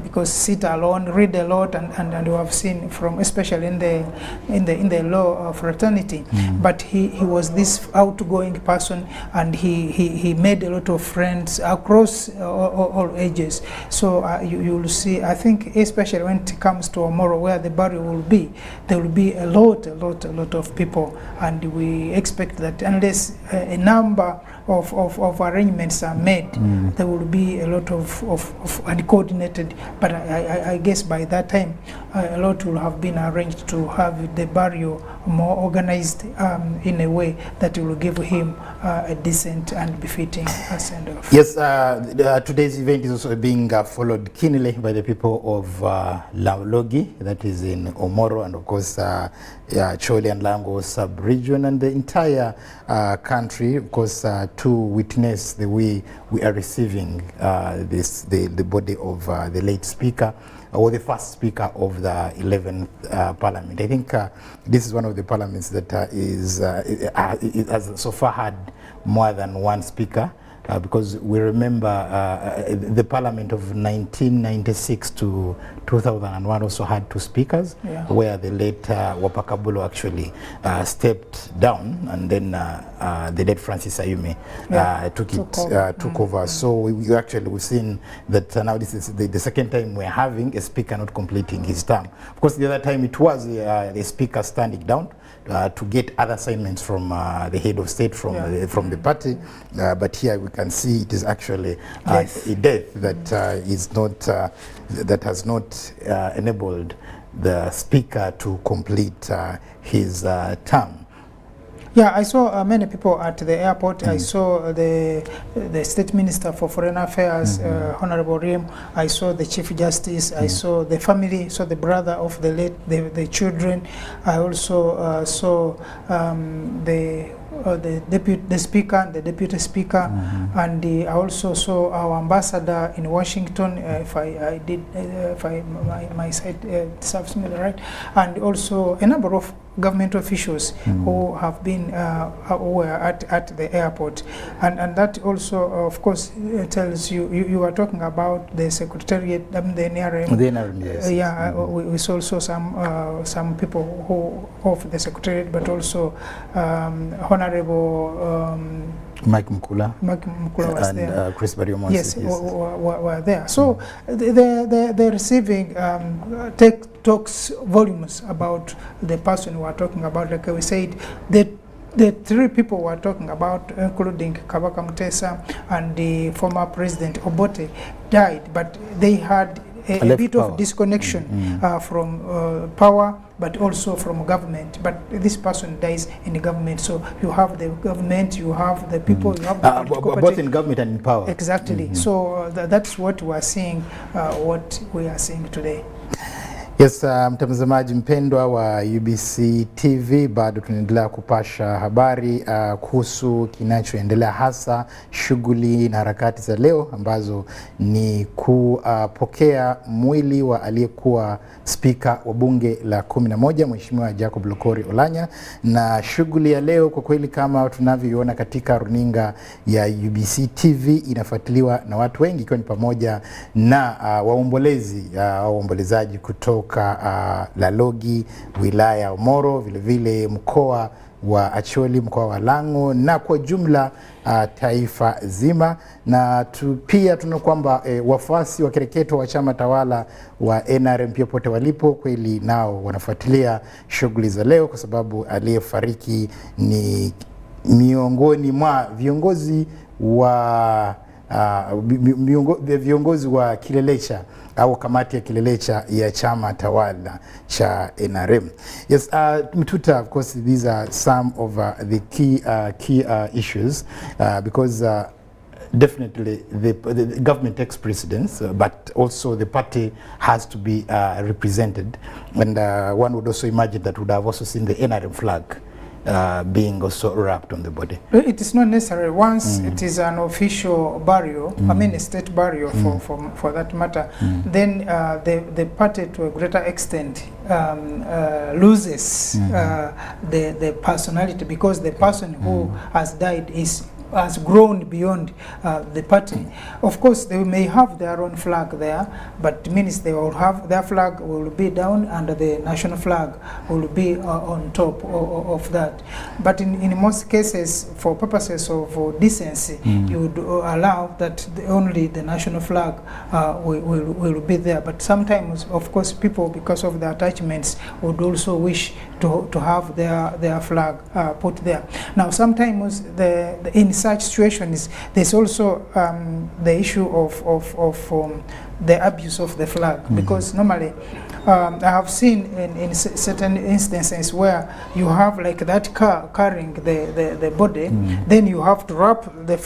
because sit alone, read a lot, and you have seen from especially in the law fraternity. But he was this outgoing person, and he made a lot of friends across all ages. So you will see, I think, especially when it comes to tomorrow, where the burial will be, there will be a lot of people, and we expect that unless a number of arrangements are made, there will be a lot of uncoordinated, but I guess by that time a lot will have been arranged to have the burial more organized in a way that will give him a decent and befitting send-off. Yes, today's event is also being followed keenly by the people of Logi, that is in Omoro, and of course Chole and Lango sub-region, and the entire country, of course, to witness the way we are receiving the body of the late speaker, or the first speaker of the 11th parliament. I think this is one of the parliaments that it has so far had more than one speaker, because we remember the parliament of 1996 to 2001 also had two speakers, where the late Wapakabulo actually stepped down, and then the late Francis Ayume took over. So we've seen that now this is the second time we're having a speaker not completing his term. Of course, the other time it was the speaker standing down to get other assignments from the head of state from the party, but here we can see it is actually a death that is not that has not enabled the speaker to complete his term. Yeah, I saw many people at the airport. I saw the State Minister for Foreign Affairs, Honorable Riem. I saw the Chief Justice. I saw the family, saw the brother of the late, the children. I also saw the speaker, the deputy speaker, and I also saw our ambassador in Washington, my side serves me right, and also a number of government officials who have been who were at the airport, and that also of course tells you are talking about the secretariat, the NRM. Yes. We saw also some people who of the secretariat, but also Honorable Mike Mkula was and there. Chris Bariomonsi. Yes, were there. So they're receiving talks volumes about the person we are talking about. Like we said, the three people we are talking about, including Kabaka Mutesa and the former president Obote, died, but they had a bit of disconnection from power, but also from government. But this person dies in the government, so you have the government, you have the people, you have the both in government and in power. Exactly. So that's what we are seeing, today. Yes, mtazamaji mpendwa wa UBC TV, bado tunaendelea kupasha habari kuhusu kinachoendelea, hasa shughuli na harakati za leo ambazo ni kupokea mwili wa aliyekuwa spika wa bunge la 11 Mheshimiwa Jacob Oulanyah. Na shughuli ya leo kwa kweli kama tunavyoona katika runinga ya UBC TV inafuatiliwa na watu wengi, ikiwa ni pamoja na waombolezaji kutoka kutoka Lalogi, wilaya ya Omoro, vile mkoa wa Acholi, mkoa wa Lango na kwa jumla taifa zima. Na pia tuna kwamba wafuasi wa kereketo wa chama tawala wa NRM pia pote walipo kweli nao wanafuatilia shughuli za leo, kwa sababu aliyefariki ni miongoni mwa viongozi wa kilelecha au kamati ya kilelecha ya chama tawala cha NRM. Yes, Mtuta, of course these are some of the key issues because definitely the government takes precedence, but also the party has to be represented, and one would also imagine that would have also seen the NRM flag being also wrapped on the body. It is not necessary. Once it is an official burial, I mean a state burial for that matter, then the party to a greater extent loses the personality, because the person who has died has grown beyond the party. Of course, they may have their own flag there, but it means they will have their flag will be down and the national flag will be on top of that. But in most cases, for purposes of decency, you would allow that only the national flag will be there. But sometimes, of course, people, because of their attachments, would also wish to have their flag put there. Now, sometimes in such situations, there's also the issue of the abuse of the flag, because normally I have seen in certain instances where you have like that car carrying the body, then you have to wrap the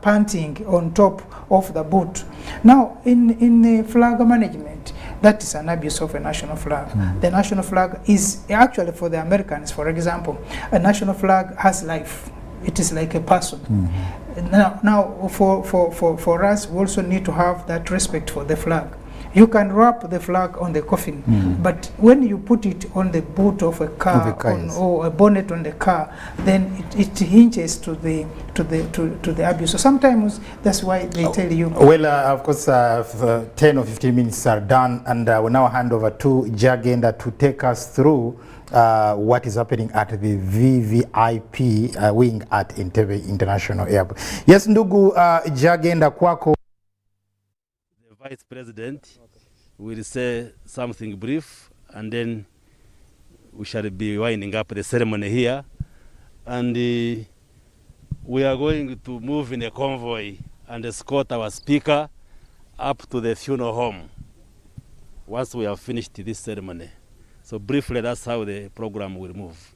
panting on top of the boot. Now, in flag management, that is an abuse of a national flag. The national flag is actually, for the Americans, for example, a national flag has life. It is like a person. Now for us, we also need to have that respect for the flag. You can wrap the flag on the coffin, but when you put it on the boot of a car or a bonnet on the car, then it hinges to the abuse. So sometimes that's why they tell you. Well, of course, 10 or 15 minutes are done, and we'll now hand over to Jagenda to take us through what is happening at the VVIP wing at Entebbe International Airport. Yes, ndugu Jagenda, kwako. The Vice President will say something brief, and then we shall be winding up the ceremony here, and we are going to move in a convoy and escort our speaker up to the funeral home once we have finished this ceremony. So briefly, that's how the program will move.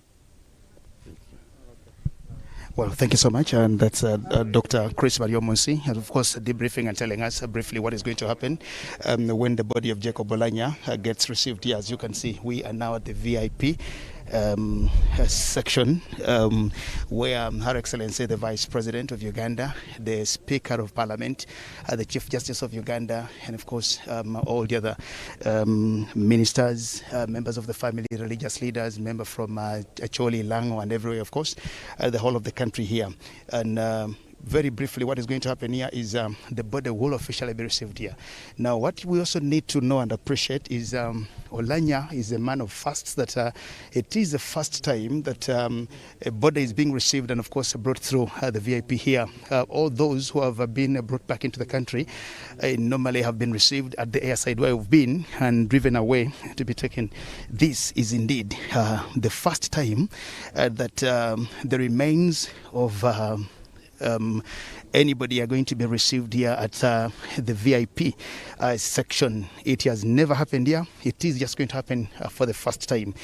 Well, thank you so much, and that's Dr. Chris Mariomonsi, and of course debriefing and telling us briefly what is going to happen when the body of Jacob Oulanyah gets received here. As you can see, we are now at the VIP section where Her Excellency the Vice President of Uganda, the Speaker of Parliament, the Chief Justice of Uganda, and of course all the other ministers, members of the family, religious leaders, members from Acholi, Lango, and everywhere, of course, the whole of the country here. And very briefly, what is going to happen here is the body will officially be received here. Now, what we also need to know and appreciate is Oulanyah is a man of fasts, that it is the first time that a body is being received and, of course, brought through the VIP here. All those who have been brought back into the country normally have been received at the airside where we've been and driven away to be taken. This is indeed the first time that the remains of anybody are going to be received here at the VIP section. It has never happened here. It is just going to happen for the first time.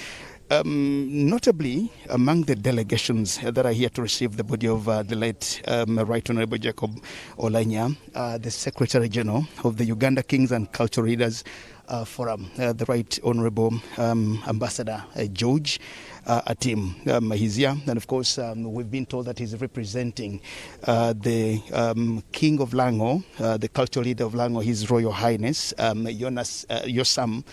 Notably, among the delegations that are here to receive the body of the late Right Honorable Jacob Oulanyah, the Secretary General of the Uganda Kings and Cultural Leaders Forum, the Right Honorable Ambassador George Atim, he's here, and of course we've been told that he's representing the King of Lango, the cultural leader of Lango, His Royal Highness Yosam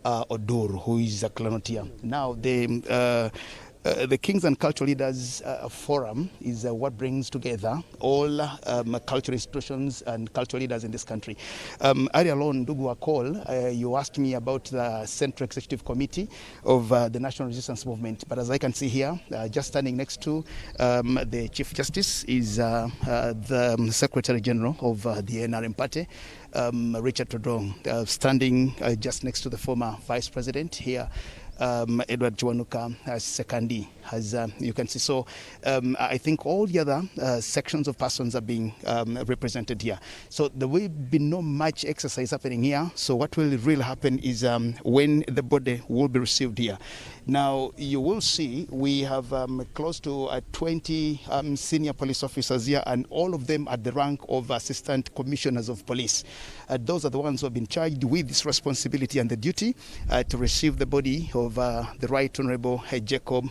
Odur, who is a Klanotia. Now, the the Kings and Cultural Leaders Forum is what brings together all cultural institutions and cultural leaders in this country. Earlier on, Ndugu Akol, you asked me about the Central Executive Committee of the National Resistance Movement. But as I can see here, just standing next to the Chief Justice is the Secretary General of the NRM Party, Richard Todong, standing just next to the former Vice President here, Edward Chwanuka Sekandi, as you can see. So I think all the other sections of persons are being represented here. So there will be no much exercise happening here. So what will really happen is when the body will be received here. Now, you will see we have close to 20 senior police officers here, and all of them at the rank of Assistant Commissioners of Police. Those are the ones who have been charged with this responsibility and the duty to receive the body of the Right Honorable Jacob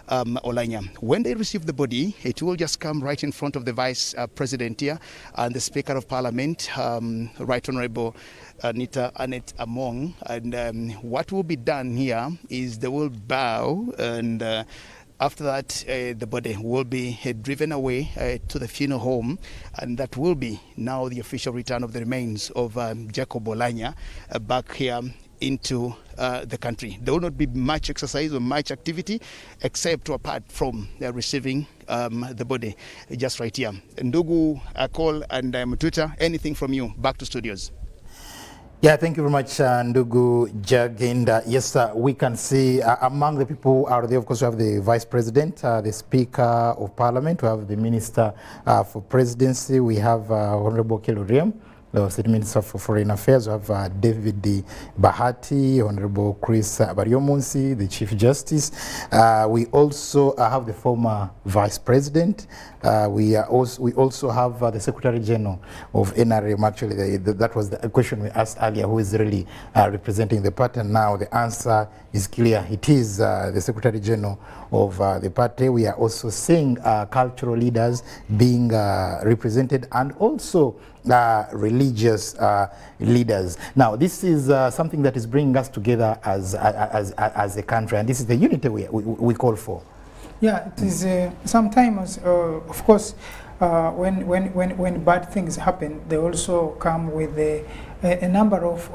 Oulanyah. When they receive the body, it will just come right in front of the Vice President here and the Speaker of Parliament, Right Honorable Annette Among. And what will be done here is they will bow, and after that, the body will be driven away to the funeral home, and that will be now the official return of the remains of Jacob Oulanyah back here into the country. There will not be much exercise or much activity except apart from receiving the body just right here. Ndugu Akol and Mututa, anything from you? Back to studios. Yeah, thank you very much, Ndugu Jag. And yes, we can see among the people out there, of course, we have the Vice President, the Speaker of Parliament, we have the Minister for Presidency, we have Honorable Keluriam, the State Minister for Foreign Affairs. We have David Bahati, Honorable Chris Baryomunsi, the Chief Justice. We also have the former Vice President. We also have the Secretary General of NRM. Actually, that was the question we asked earlier, who is really representing the party. And now the answer is clear. It is the Secretary General of the party. We are also seeing cultural leaders being represented, and also religious leaders. Now, this is something that is bringing us together as a country, and this is the unity we call for. Yeah, it is sometimes, of course, when bad things happen, they also come with a number of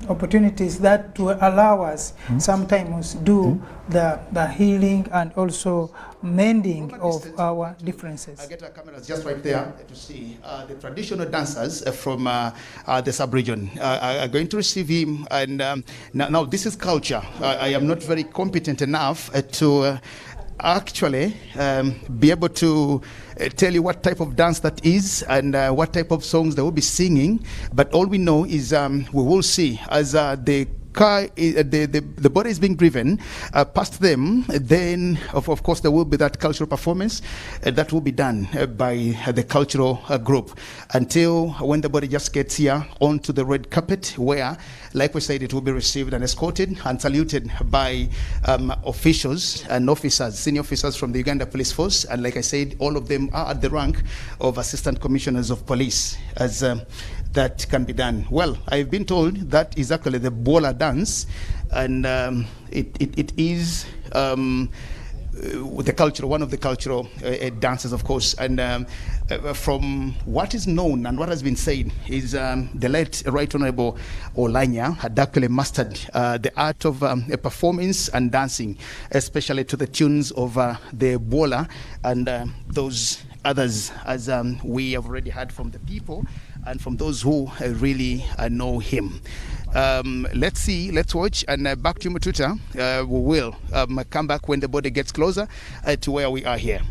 opportunities that will allow us sometimes do the healing and also mending of our differences. I get our cameras just right there to see the traditional dancers from the sub-region are going to receive him. And now this is culture. I am not very competent enough to actually be able to tell you what type of dance that is and what type of songs they will be singing, but all we know is we will see as the car, the body is being driven past them, then of course there will be that cultural performance that will be done by the cultural group until when the body just gets here onto the red carpet, where, like we said, it will be received and escorted and saluted by officials and officers, senior officers from the Uganda Police Force. And like I said, all of them are at the rank of Assistant Commissioners of Police, as that can be done. Well, I've been told that is actually the Bola dance, and it is the cultural, one of the cultural dances, of course. And from what is known and what has been said is the late Right Honorable Oulanyah had actually mastered the art of performance and dancing, especially to the tunes of the Bola and those others, as we have already heard from the people and from those who really know him. Let's see, let's watch, and back to Mututa. We will come back when the body gets closer to where we are here.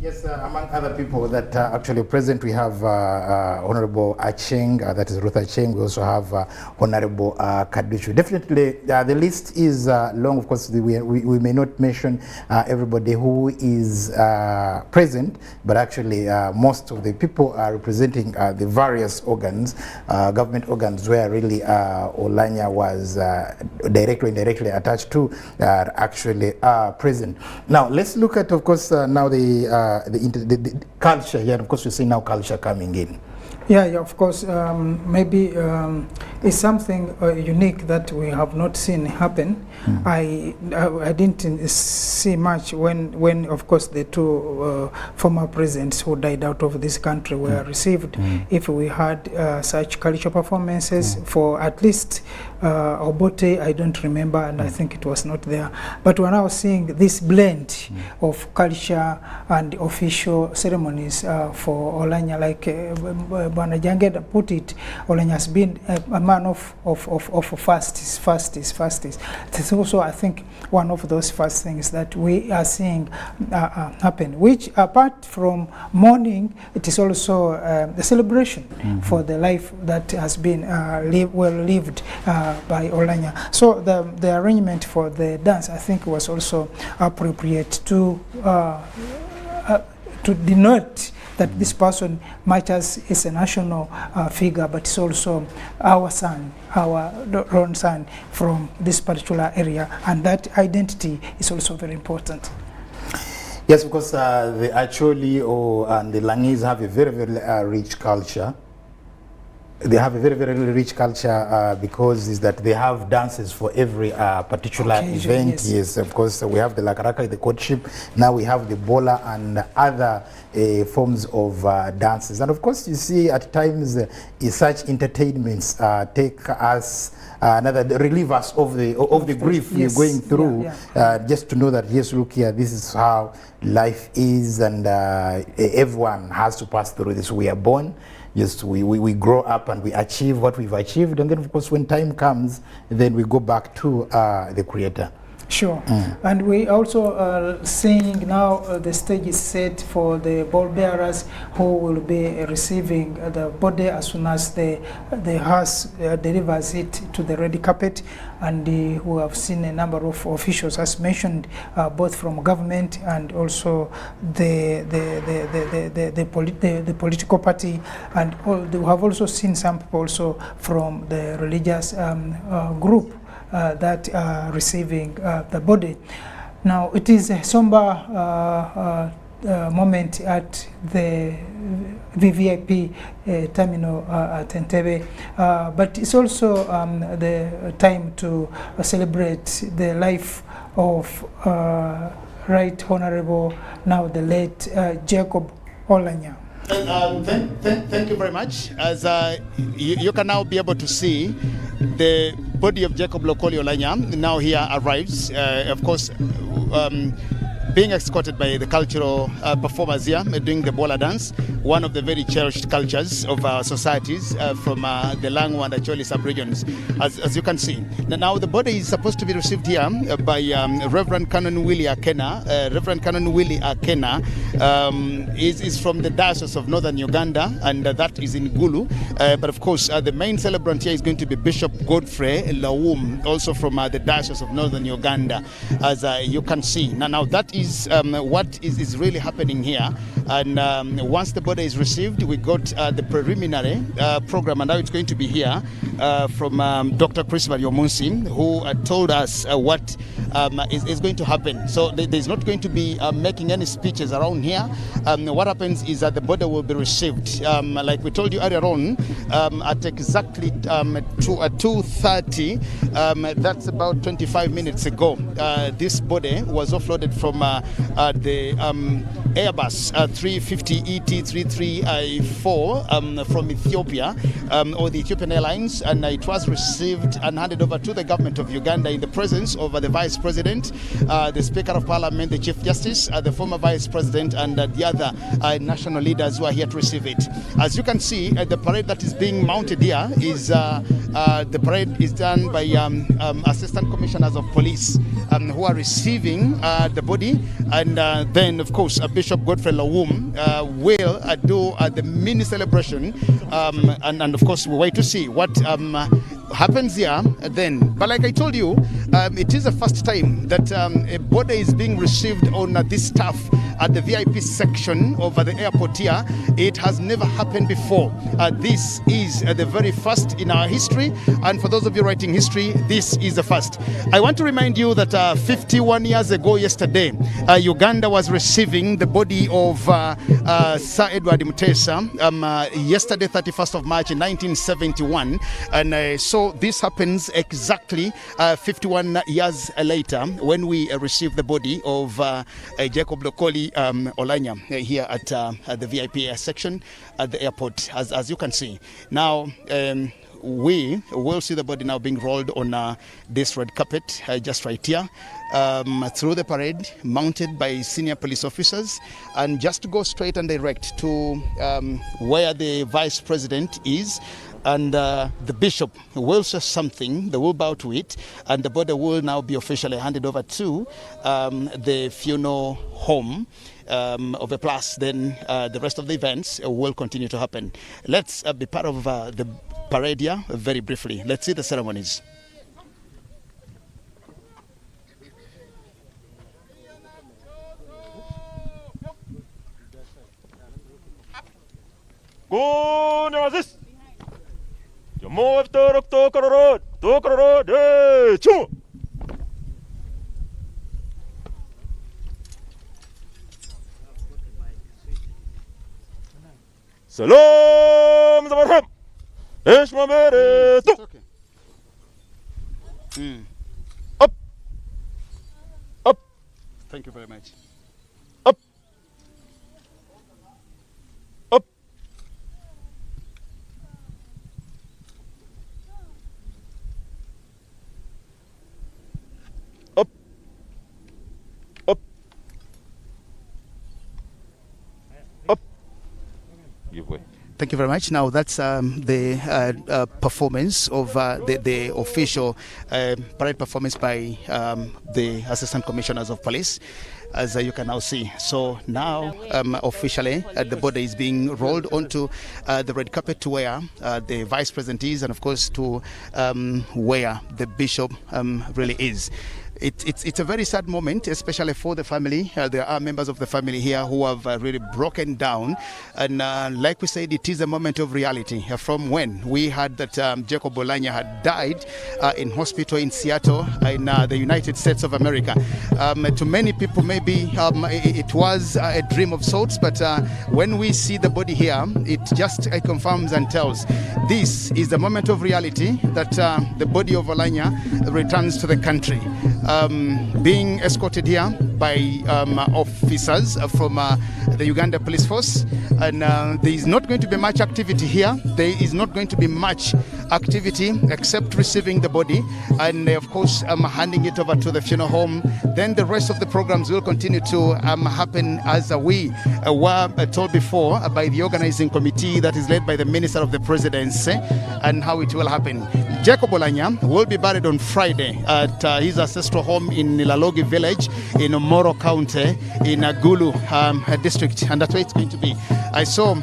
Yes, among other people that actually present, we have Honorable Acheng, that is Ruth Acheng. We also have Honorable Kaduchu. Definitely, the list is long. Of course, we may not mention everybody who is present, but actually most of the people are representing the various organs, government organs, where really Oulanyah was directly or indirectly attached to, are actually present. Now, let's look at, of course, now the culture here. Of course, we see now culture coming in. Yeah, of course. Maybe it's something unique that we have not seen happen. I didn't see much when of course the two former presidents who died out of this country were received. If we had such cultural performances for at least Obote, I don't remember, and I think it was not there. But we're now seeing this blend of culture and official ceremonies for Oulanyah, like Bwana Janged put it. Oulanyah has been a man of fasties. It's also, I think, one of those first things that we are seeing happen, which apart from mourning, it is also a celebration for the life that has been well lived by Oulanyah. So the arrangement for the dance, I think, was also appropriate to denote that this person matters, is a national figure, but it's also our son, our own son from this particular area, and that identity is also very important. Yes, because the Acholi and the Langese have a very rich culture. They have a very rich culture because is that they have dances for every particular event. Yes, of course, we have the Lakaraka, the courtship. Now we have the bola and other forms of dances. And of course, you see at times such entertainments take us relieve us of the grief we're going through. Just to know that yes, look here, this is how life is, and everyone has to pass through this. We are born. Yes, we grow up and we achieve what we've achieved, and then of course when time comes, then we go back to the Creator. Sure. And we also are seeing now the stage is set for the ball bearers who will be receiving the body as soon as the hearse delivers it to the red carpet. And we have seen a number of officials, as mentioned, both from government and also the political party, and we have also seen some people also from the religious group that are receiving the body. Now it is a somber moment at the VVIP terminal at Entebbe, but it's also the time to celebrate the life of Right Honorable, now the late Jacob Oulanyah. Thank you very much. As you can now be able to see the body of Jacob Oulanyah now here arrives, of course, being escorted by the cultural performers here doing the bola dance, one of the very cherished cultures of our societies from the Lango and Acholi sub-regions, as you can see. Now the body is supposed to be received here by Reverend Canon Willie Akena. Reverend Canon Willie Akena is from the Diocese of Northern Uganda, and that is in Gulu. But of course, the main celebrant here is going to be Bishop Godfrey Lawum, also from the Diocese of Northern Uganda, as you can see. Now that is what is really happening here. And once the body is received, we got the preliminary program, and now it's going to be here from Dr. Chris Mariomunsi, who told us what is going to happen. So there's not going to be making any speeches around here. What happens is that the body will be received, like we told you earlier on, at exactly 2:30. That's about 25 minutes ago. This body was offloaded from the Airbus 350 ET334 from Ethiopia, or the Ethiopian Airlines, and it was received and handed over to the government of Uganda in the presence of the Vice President, the Speaker of Parliament, the Chief Justice, the former Vice President, and the other national leaders who are here to receive it. As you can see, the parade that is being mounted here is the parade is done by Assistant Commissioners of Police who are receiving the body, and then of course Bishop Godfrey Lawum will do the mini celebration, and of course we wait to see what happens here then. But like I told you, it is the first time that a body is being received on this staff at the VIP section of the airport here. It has never happened before. This is the very first in our history, and for those of you writing history, this is the first. I want to remind you that 51 years ago yesterday, Uganda was receiving the body of Sir Edward Mutesa yesterday, 31st of March in 1971, and so this happens exactly 51 years later when we received the body of Jacob Oulanyah here at the VIP section at the airport, as you can see. Now, we will see the body now being rolled on this red carpet just right here through the parade, mounted by senior police officers, and just to go straight and direct to where the vice president is. And the bishop will say something, they will bow to it, and the body will now be officially handed over to the funeral home of a plus. Then the rest of the events will continue to happen. Let's be part of the parade here very briefly. Let's see the ceremonies. Salam zamarham. Up. Up. Thank you very much. Up. Up. Up. Up. Up. Give way. Thank you very much. Now that's the performance of the official parade performance by the Assistant Commissioners of Police, as you can now see. So now officially the body is being rolled onto the red carpet to where the Vice President is, and of course to where the Bishop really is. It's a very sad moment, especially for the family. There are members of the family here who have really broken down. And like we said, it is a moment of reality. From when we heard that Jacob Oulanyah had died in hospital in Seattle in the United States of America. To many people, maybe it was a dream of sorts, but when we see the body here, it just confirms and tells this is the moment of reality that the body of Oulanyah returns to the country. Being escorted here by officers from the Uganda Police Force, and there is not going to be much activity here. There is not going to be much activity except receiving the body and of course handing it over to the funeral home. Then the rest of the programs will continue to happen as we were told before by the organizing committee that is led by the Minister of the Presidency, and how it will happen. Jacob Oulanyah will be buried on Friday at his ancestral home in Nilalogi village in Moro County in Gulu district, and that's where it's going to be. So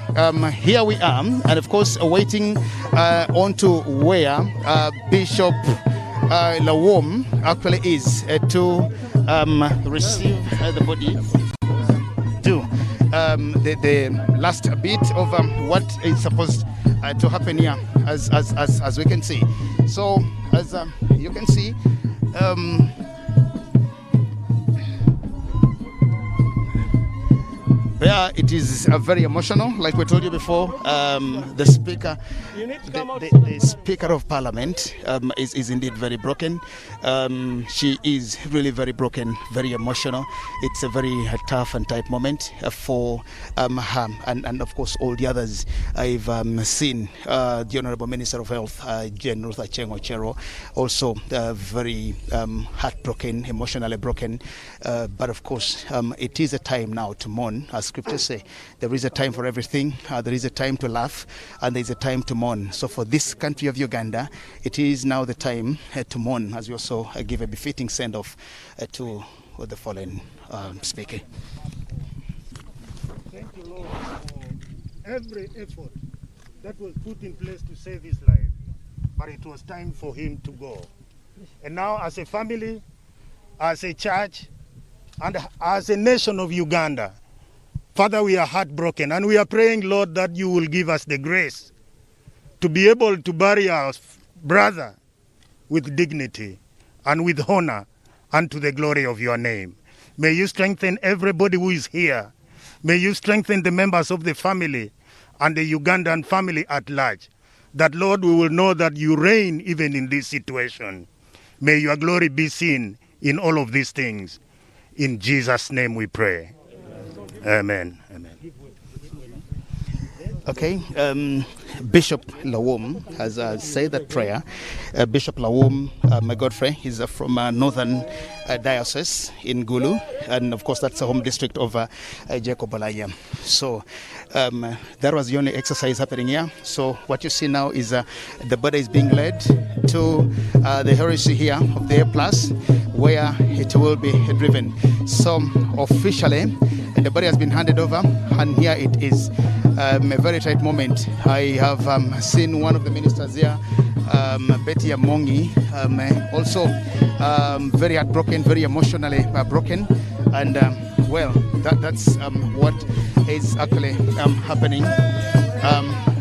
here we are, and of course waiting on to where Bishop Lawom actually is to receive the body. The last bit of what is supposed to happen here, as we can see. So as you can see, there it is very emotional. Like we told you before, the speaker, the Speaker of Parliament is indeed very broken. She is really very broken, very emotional. It's a very tough and tight moment for her and of course all the others. I've seen the Honorable Minister of Health, Jen Ruth Achengo Chero, also very heartbroken, emotionally broken. But of course, it is a time now to mourn, as scriptures say. There is a time for everything. There is a time to laugh, and there is a time to mourn. So for this country of Uganda, it is now the time to mourn, as we also give a befitting send-off to the fallen speaker. Thank you, Lord, for every effort that was put in place to save his life. but it was time for him to go. And now as a family, as a church, and as a nation of Uganda, Father, we are heartbroken, and we are praying, Lord, that you will give us the grace to be able to bury our brother with dignity and with honor and to the glory of your name. May you strengthen everybody who is here. May you strengthen the members of the family and the Ugandan family at large. That, Lord, we will know that you reign even in this situation. May your glory be seen in all of these things. In Jesus' name we pray. Amen. Amen. Okay, Bishop Lawom has said that prayer. Bishop Lawom, my Godfrey, he's from Northern Diocese in Gulu, and of course that's the home district of Jacob Oulanyah. So that was the only exercise happening here. So what you see now is the body is being led to the heresy here of the A+, where it will be driven. So officially, the body has been handed over, and here it is. A very tight moment. I have seen one of the ministers here, Betty Amongi, also very heartbroken, very emotionally broken, and well, that's what is actually happening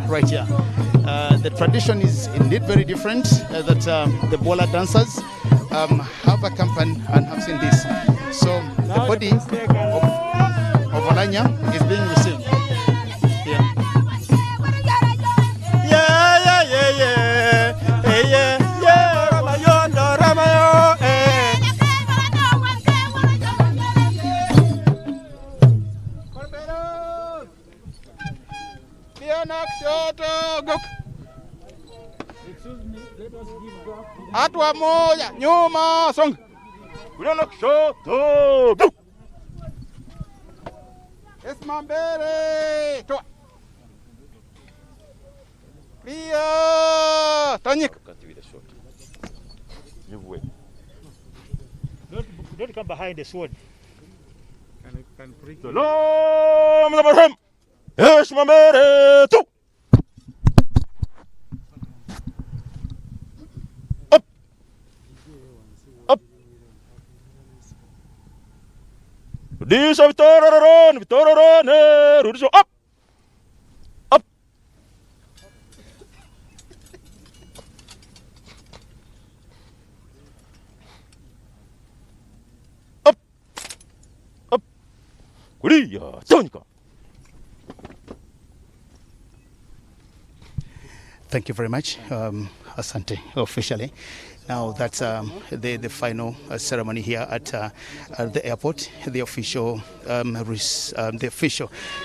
right here. The tradition is indeed very different. That the bola dancers have accompanied and have seen this. So the body of Oulanyah is being received. Hatua moja nyuma songa. Kulia kushoto. Go. Simama mbele. Toa. Clear. Tanyika. Don't come behind the sword. Can prick. Salam alaikum. Simama mbele. Tu. Rudisha Vitorone, Rudisha up, up. Up, up. Kuria, Tonika. Thank you very much, Asante, officially. Now that's the final ceremony here at the airport, the official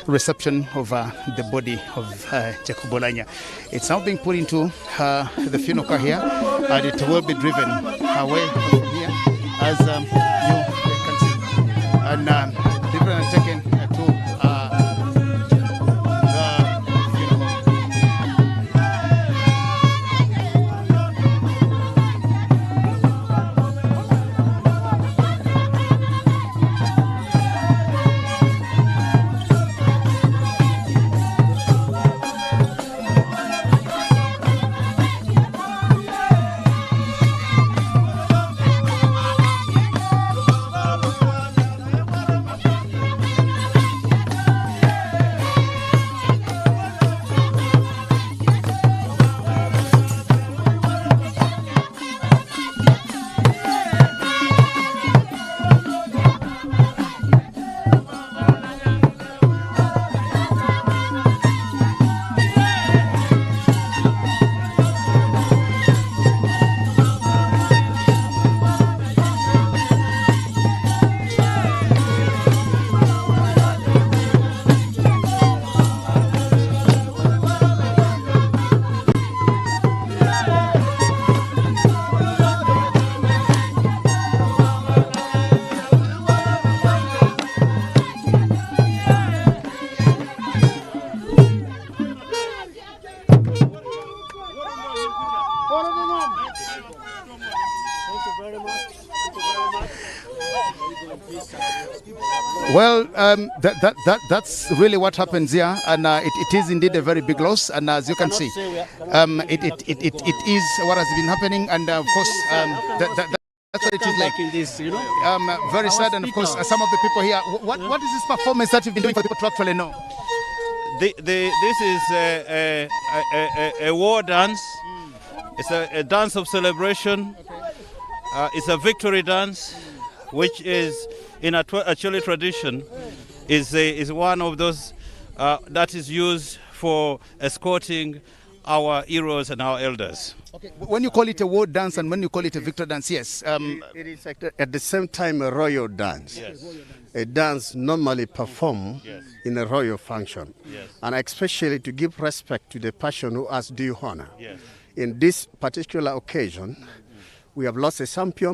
reception of the body of Jacob Oulanyah. It's now being put into the funeral car here, and it will be driven away from here, as you can see, and driven and taken to Well, that's really what happens here, and it is indeed a very big loss. And as you can see, it is what has been happening, and of course, that's what it is like. Very sad, and of course, some of the people here. What is this performance that you've been doing for people to actually know? This is a war dance. It's a dance of celebration. It's a victory dance, which is in a Acholi tradition, is one of those that is used for escorting our heroes and our elders. Okay. When you call it a war dance and when you call it a victory dance, yes. It is at the same time a royal dance. Yes. A dance normally performed in a royal function. Yes. And especially to give respect to the person who has due honor. Yes. In this particular occasion, we have lost a champion.